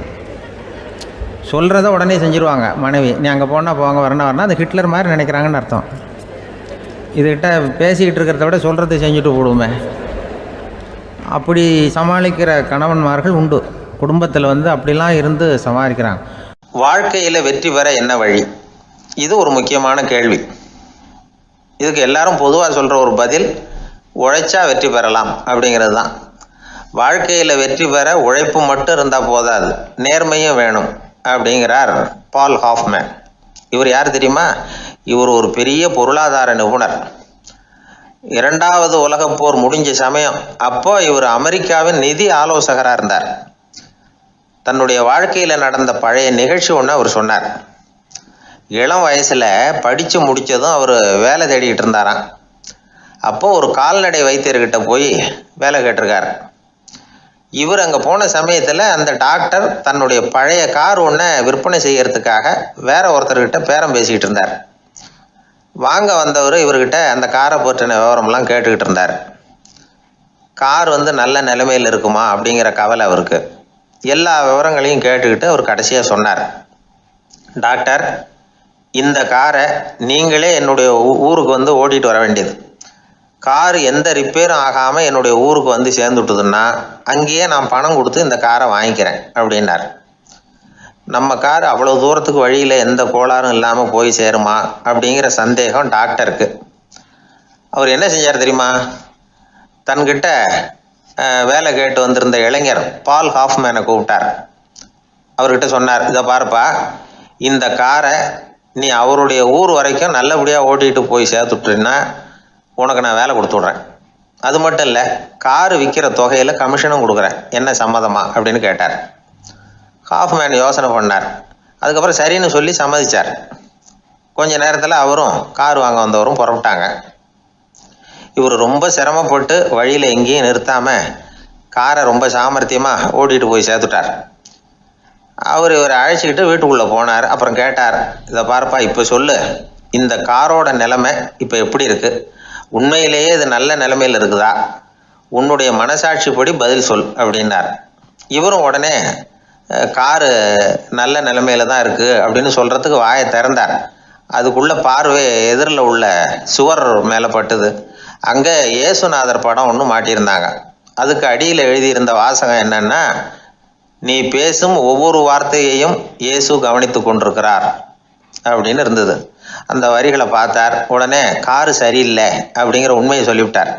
சொல்கிறத உடனே செஞ்சுருவாங்க மனைவி. நீ அங்கே போனால் போங்க, வரணும் அது ஹிட்லர் மாதிரி நினைக்கிறாங்கன்னு அர்த்தம். இதுகிட்ட பேசிக்கிட்டு இருக்கிறத விட சொல்கிறத செஞ்சுட்டு போடுவோமே. அப்படி சமாளிக்கிற கணவன்மார்கள் உண்டு. குடும்பத்தில் அப்படிலாம் இருந்து சமாளிக்கிறாங்க. வாழ்க்கையில் வெற்றி பெற என்ன வழி? இது ஒரு முக்கியமான கேள்வி. இதுக்கு எல்லாரும் பொதுவாக சொல்கிற ஒரு பதில், உழைச்சா வெற்றி பெறலாம் அப்படிங்கிறது தான். வாழ்க்கையில் வெற்றி பெற உழைப்பு மட்டும் இருந்தால் போதாது, நேர்மையும் வேணும் அப்படிங்கிறார் பால் ஹாஃப்மேன். இவர் யார் தெரியுமா? இவர் ஒரு பெரிய பொருளாதார நிபுணர். இரண்டாவது உலகப் போர் முடிஞ்ச சமயம் அப்போ இவர் அமெரிக்காவின் நிதி ஆலோசகராக இருந்தார். தன்னுடைய வாழ்க்கையில் நடந்த பழைய நிகழ்ச்சி ஒன்று அவர் சொன்னார். இளம் வயசில் படித்து முடித்ததும் அவர் வேலை தேடிக்கிட்டு இருந்தாராம். அப்போது ஒரு கால்நடை வைத்தியர்கிட்ட போய் வேலை கேட்டிருக்கார். இவர் அங்கே போன சமயத்தில் அந்த டாக்டர் தன்னுடைய பழைய கார் ஒன்றை விற்பனை செய்யறதுக்காக வேற ஒருத்தர்கிட்ட பேரம் பேசிக்கிட்டு இருந்தார். வாங்க வந்தவர் இவர்கிட்ட அந்த காரை பற்றின விவரம்லாம் கேட்டுக்கிட்டு இருந்தார். கார் நல்ல நிலைமையில் இருக்குமா அப்படிங்கிற கவலை அவருக்கு. எல்லா விவரங்களையும் கேட்டுக்கிட்டு அவர் கடைசியாக சொன்னார், டாக்டர், இந்த காரை நீங்களே என்னுடைய ஊருக்கு ஓட்டிகிட்டு வர வேண்டியது. கார் எந்த ரிப்பேரும் ஆகாமல் என்னுடைய ஊருக்கு சேர்ந்துட்டுதுன்னா அங்கேயே நான் பணம் கொடுத்து இந்த காரை வாங்கிக்கிறேன் அப்படின்னார். நம்ம கார் அவ்வளோ தூரத்துக்கு வழியில் எந்த கோளாறும் இல்லாமல் போய் சேருமா அப்படிங்கிற சந்தேகம் டாக்டருக்கு. அவர் என்ன செஞ்சார் தெரியுமா? தன்கிட்ட வேலை கேட்டு வந்திருந்த இளைஞர் பால் ஹாஃப்மேனை கூப்பிட்டார். அவர்கிட்ட சொன்னார், இதை பாருப்பா, இந்த காரை நீ அவருடைய ஊர் வரைக்கும் நல்லபடியாக ஓட்டிகிட்டு போய் சேர்த்துட்டீன்னா உனக்கு நான் வேலை கொடுத்து விட்றேன். அது மட்டும் இல்லை, காரு விற்கிற தொகையில் கமிஷனும் கொடுக்குறேன், என்ன சம்மதமா அப்படின்னு கேட்டார். ஹாஃப்மேன் யோசனை பண்ணார். அதுக்கப்புறம் சரின்னு சொல்லி சம்மதிச்சார். கொஞ்ச நேரத்தில் அவரும் கார் வாங்க வந்தவரும் புறப்பட்டாங்க. இவர் ரொம்ப சிரமப்பட்டு வழியில் எங்கேயும் நிறுத்தாமல் காரை ரொம்ப சாமர்த்தியமாக ஓட்டிகிட்டு போய் சேர்த்துட்டார். இவரை அழைச்சிக்கிட்டு வீட்டுக்குள்ளே போனார். அப்புறம் கேட்டார், இதை பாருப்பா, இப்போ சொல்லு, இந்த காரோட நிலைமை இப்போ எப்படி இருக்குது? உண்மையிலேயே இது நல்ல நிலைமையில் இருக்குதா? உன்னுடைய மனசாட்சிப்படி பதில் சொல் அப்படின்னார். இவரும் உடனே காரு நல்ல நிலைமையில தான் இருக்குது அப்படின்னு சொல்கிறதுக்கு வாயை திறந்தார். அதுக்குள்ளே பார்வை எதிரில் உள்ள சுவர் மேலே பட்டுது. அங்கே இயேசுநாதர் படம் ஒன்று மாட்டியிருந்தாங்க. அதுக்கு அடியில் எழுதியிருந்த வாசகம் என்னன்னா, நீ பேசும் ஒவ்வொரு வார்த்தையையும் இயேசு கவனித்து கொண்டிருக்கிறார் அப்படின்னு இருந்தது. அந்த வரிகளை பார்த்தார். உடனே காரு சரியில்லை அப்படிங்கிற உண்மையை சொல்லிவிட்டார்.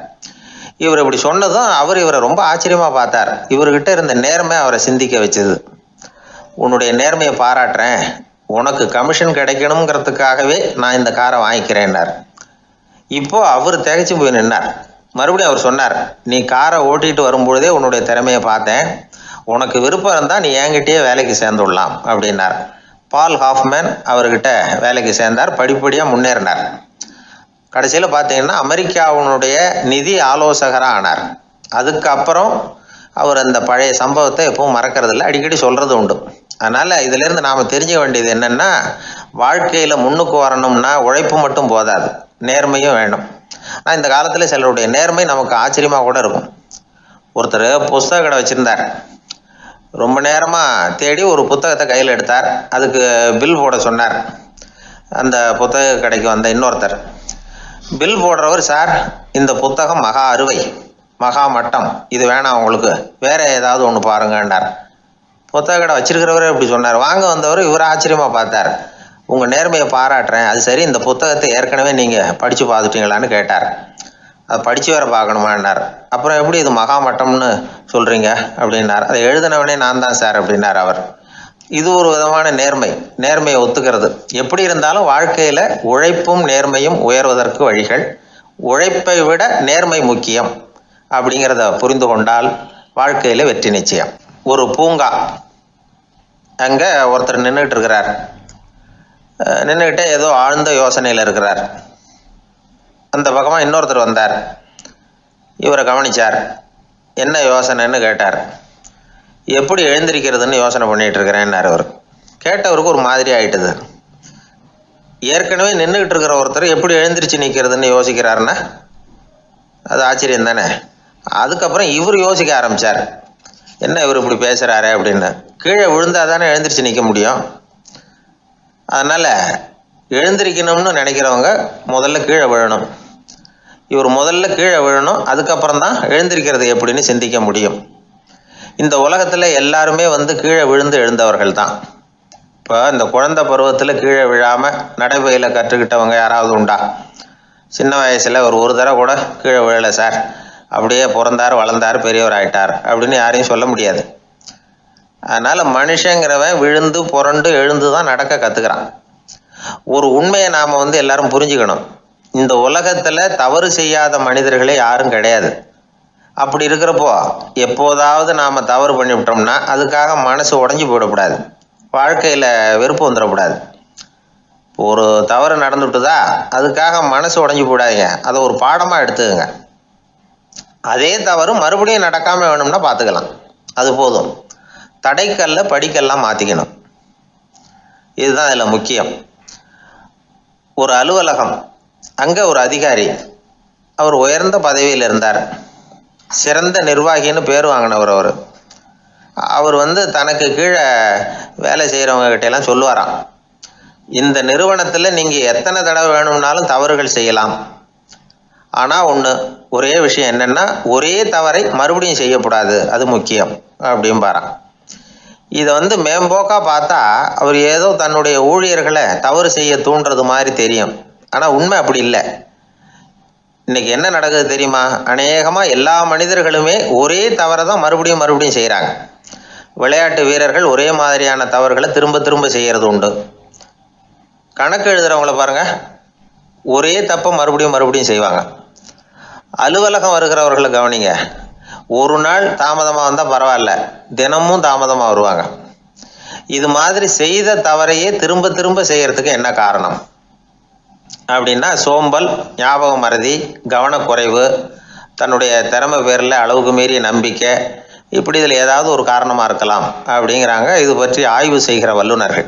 இவர் இப்படி சொன்னதும் இவரை ரொம்ப ஆச்சரியமாக பார்த்தார். இவர்கிட்ட இருந்த நேர்மை அவரை சிந்திக்க வச்சது. உன்னுடைய நேர்மையை பாராட்டுறேன், உனக்கு கமிஷன் கிடைக்கணுங்கிறதுக்காகவே நான் இந்த காரை வாங்கிக்கிறேன்னார். இப்போ அவர் திகைச்சு போய் நின்னார். மறுபடியும் அவர் சொன்னார், நீ காரை ஓட்டிகிட்டு வரும்பொழுதே உன்னுடைய திறமையை பார்த்தேன், உனக்கு விருப்பம் இருந்தால் நீ என்கிட்டயே வேலைக்கு சேர்ந்துடலாம் அப்படின்னார். பால் ஹாஃப்மேன் அவர்கிட்ட வேலைக்கு சேர்ந்தார். படிப்படியாக முன்னேறினார். கடைசியில் பார்த்தீங்கன்னா அமெரிக்காவினுடைய நிதி ஆலோசகராக ஆனார். அதுக்கப்புறம் அவர் அந்த பழைய சம்பவத்தை எப்பவும் மறக்கிறதில்ல, அடிக்கடி சொல்கிறது உண்டு. அதனால் இதிலேருந்து நாம் தெரிஞ்ச வேண்டியது என்னென்னா, வாழ்க்கையில் முன்னுக்கு வரணும்னா உழைப்பு மட்டும் போதாது, நேர்மையும் வேணும். ஆனால் இந்த காலத்தில் சிலருடைய நேர்மை நமக்கு ஆச்சரியமாக கூட இருக்கும். ஒருத்தர் புஸ்தக கடை வச்சுருந்தார். ரொம்ப நேரமாக தேடி ஒரு புத்தகத்தை கையில் எடுத்தார். அதுக்கு பில் போட சொன்னார். அந்த புத்தக கடைக்கு வந்த இன்னொருத்தர் பில் போடுறவர், சார் இந்த புத்தகம் மகா அறுவை, மகா மட்டம், இது வேணாம் உங்களுக்கு, வேற ஏதாவது ஒன்று பாருங்கன்னார். புத்தக கடை வச்சிருக்கிறவரே இப்படி சொன்னார். வாங்க வந்தவர் இவர் ஆச்சரியமாக பார்த்தார். உங்கள் நேர்மையை பாராட்டுறேன், அது சரி, இந்த புத்தகத்தை ஏற்கனவே நீங்கள் படித்து பார்த்துட்டீங்களான்னு கேட்டார். அதை படித்து வேற பார்க்கணுமான்னார். அப்புறம் எப்படி இது மகா மட்டம்னு சொல்கிறீங்க அப்படின்னார். அதை எழுதினவனே நான் தான் சார் அப்படின்னார் அவர். இது ஒரு விதமான நேர்மை, நேர்மையை ஒத்துக்கிறது. எப்படி இருந்தாலும் வாழ்க்கையில் உழைப்பும் நேர்மையும் உயர்வதற்கு வழிகள். உழைப்பை விட நேர்மை முக்கியம் அப்படிங்கிறத புரிந்து கொண்டால் வாழ்க்கையில் வெற்றி நிச்சயம். ஒரு பூங்கா, அங்கே ஒருத்தர் நின்றுட்டு இருக்கிறார். நின்றுக்கிட்டே ஏதோ ஆழ்ந்த யோசனையில் இருக்கிறார். அந்த பக்கமாக இன்னொருத்தர் வந்தார். இவரை கவனித்தார். என்ன யோசனைன்னு கேட்டார். எப்படி எழுந்திருக்கிறதுன்னு யோசனை பண்ணிட்டு இருக்கிறேன்னாரு அவர். கேட்டவருக்கு ஒரு மாதிரி ஆயிட்டுது. ஏற்கனவே நின்றுக்கிட்டு இருக்கிற ஒருத்தர் எப்படி எழுந்திரிச்சு நிற்கிறதுன்னு யோசிக்கிறாருன்னா அது ஆச்சரியம் தானே. அதுக்கப்புறம் இவர் யோசிக்க ஆரம்பித்தார், என்ன இவர் இப்படி பேசுகிறாரு அப்படின்னு. கீழே விழுந்தால் தானே எழுந்திரிச்சு நிற்க முடியும். அதனால் எழுந்திரிக்கணும்னு நினைக்கிறவங்க முதல்ல கீழே விழணும். இவர் முதல்ல கீழே விழணும், அதுக்கப்புறம் தான் எழுந்திருக்கிறது எப்படின்னு சிந்திக்க முடியும். இந்த உலகத்தில் எல்லாருமே கீழே விழுந்து எழுந்தவர்கள் தான். இப்போ இந்த குழந்தை பருவத்தில் கீழே விழாமல் நடைபயில கற்றுக்கிட்டவங்க யாராவது உண்டா? சின்ன வயசில் ஒரு தடவை கூட கீழே விழலை சார், அப்படியே பிறந்தார் வளர்ந்தார் பெரியவர் ஆயிட்டார் அப்படின்னு யாரையும் சொல்ல முடியாது. அதனால் மனுஷங்கிறவன் விழுந்து புரண்டு எழுந்து தான் நடக்க கற்றுக்கிறான். ஒரு உண்மையை நாம் எல்லாரும் புரிஞ்சுக்கணும். இந்த உலகத்தில் தவறு செய்யாத மனிதர்களே யாரும் கிடையாது. அப்படி இருக்கிறப்போ எப்போதாவது நாம் தவறு பண்ணிவிட்டோம்னா அதுக்காக மனசு உடஞ்சி போயிடக்கூடாது, வாழ்க்கையில் வெறுப்பு வந்துடக்கூடாது. ஒரு தவறு நடந்துவிட்டுதா அதுக்காக மனசு உடஞ்சி போடாதீங்க, அதை ஒரு பாடமாக எடுத்துக்கங்க. அதே தவறு மறுபடியும் நடக்காமல் வேணும்னா பார்த்துக்கலாம், அது போதும். தடைக்கல்ல படிக்கல்லாம் மாற்றிக்கணும், இதுதான் இதில் முக்கியம். ஒரு அலுவலகம், அங்கே ஒரு அதிகாரி, அவர் உயர்ந்த பதவியில் இருந்தார், சிறந்த நிர்வாகின்னு பேர் வாங்கினவர். அவர் தனக்கு கீழே வேலை செய்கிறவங்க கிட்டெல்லாம் சொல்லுவாராம், இந்த நிறுவனத்தில் நீங்கள் எத்தனை தடவை வேணும்னாலும் தவறுகள் செய்யலாம், ஆனால் ஒரே விஷயம் என்னென்னா ஒரே தவறை மறுபடியும் செய்யக்கூடாது, அது முக்கியம் அப்படின்பாராம். இதை மேம்போக்காக பார்த்தா அவர் ஏதோ தன்னுடைய ஊழியர்களை தவறு செய்ய தூண்டுறது மாதிரி தெரியும். ஆனால் உண்மை அப்படி இல்லை. இன்னைக்கு என்ன நடக்குது தெரியுமா? அநேகமாக எல்லா மனிதர்களுமே ஒரே தவறை தான் மறுபடியும் மறுபடியும் செய்கிறாங்க. விளையாட்டு வீரர்கள் ஒரே மாதிரியான தவறுகளை திரும்ப திரும்ப செய்கிறது உண்டு. கணக்கு எழுதுகிறவங்கள பாருங்கள், ஒரே தப்பை மறுபடியும் மறுபடியும் செய்வாங்க. அலுவலகம் வருகிறவர்களை கவனிங்க, ஒரு நாள் தாமதமாக வந்தால் பரவாயில்ல, தினமும் தாமதமாக வருவாங்க. இது மாதிரி செய்த தவறையே திரும்ப திரும்ப செய்கிறதுக்கு என்ன காரணம் அப்படின்னா சோம்பல், ஞாபக மறதி, கவனக்குறைவு, தன்னுடைய திறமை பேரில் அளவுக்கு மீறிய நம்பிக்கை, இப்படி இதில் ஏதாவது ஒரு காரணமாக இருக்கலாம் அப்படிங்கிறாங்க இது பற்றி ஆய்வு செய்கிற வல்லுநர்கள்.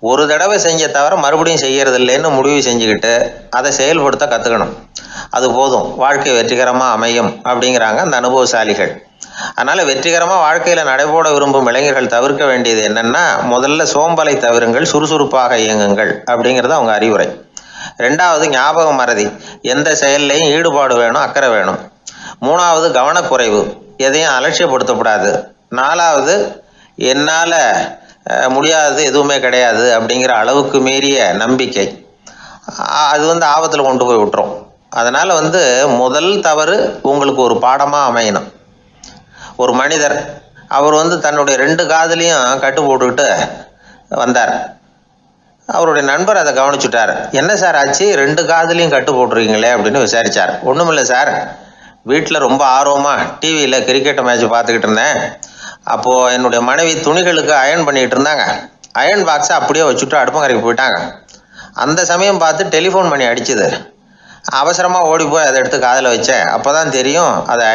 ஒரு தடவை செஞ்ச தவிர மறுபடியும் செய்கிறது இல்லைன்னு முடிவு செஞ்சுக்கிட்டு அதை செயல்படுத்த கற்றுக்கணும், அது போதும், வாழ்க்கை வெற்றிகரமாக அமையும் அப்படிங்கிறாங்க அந்த அனுபவசாலிகள். அதனால் வெற்றிகரமாக வாழ்க்கையில் நடைபோட விரும்பும் இளைஞர்கள் தவிர்க்க வேண்டியது என்னென்னா, முதல்ல சோம்பலை தவிருங்கள், சுறுசுறுப்பாக இயங்குங்கள் அப்படிங்கிறது அவங்க அறிவுரை. ரெண்டாவது ஞாபக மறதி, எந்த செயல்லையும் ஈடுபாடு வேணும், அக்கறை வேணும். மூணாவது கவனக்குறைவு, எதையும் அலட்சியப்படுத்தக்கூடாது. நாலாவது என்னால் முடியாது, எதுவுமே கிடையாது அப்படிங்கிற அளவுக்கு மீறிய நம்பிக்கை, அது ஆபத்தில் கொண்டு போய் விட்டுரும். அதனால் முதல் தவறு உங்களுக்கு ஒரு பாடமாக அமையணும். ஒரு மனிதர் அவர் தன்னுடைய 2 காதுலையும் கட்டு போட்டுக்கிட்டு வந்தார். அவருடைய நண்பர் அதை கவனிச்சுட்டார். என்ன சார் ஆச்சு, 2 காதுலையும் கட்டு போட்டுருக்கீங்களே அப்படின்னு விசாரித்தார். ஒன்றுமில்லை சார், வீட்டில் ரொம்ப ஆர்வமாக டிவியில் கிரிக்கெட் மேட்ச் பார்த்துக்கிட்டு இருந்தேன். அப்போது என்னுடைய மனைவி துணிகளுக்கு அயர்ன் பண்ணிகிட்டு இருந்தாங்க. அயர்ன் பாக்ஸை அப்படியே வச்சுட்டு அடுப்பங்கரைக்கு போயிட்டாங்க. அந்த சமயம் பார்த்து டெலிஃபோன் பண்ணி அடிச்சுது. அவசரமாக ஓடி போய் அதை எடுத்து காதில் வச்சேன். அப்போ தான் தெரியும் அதை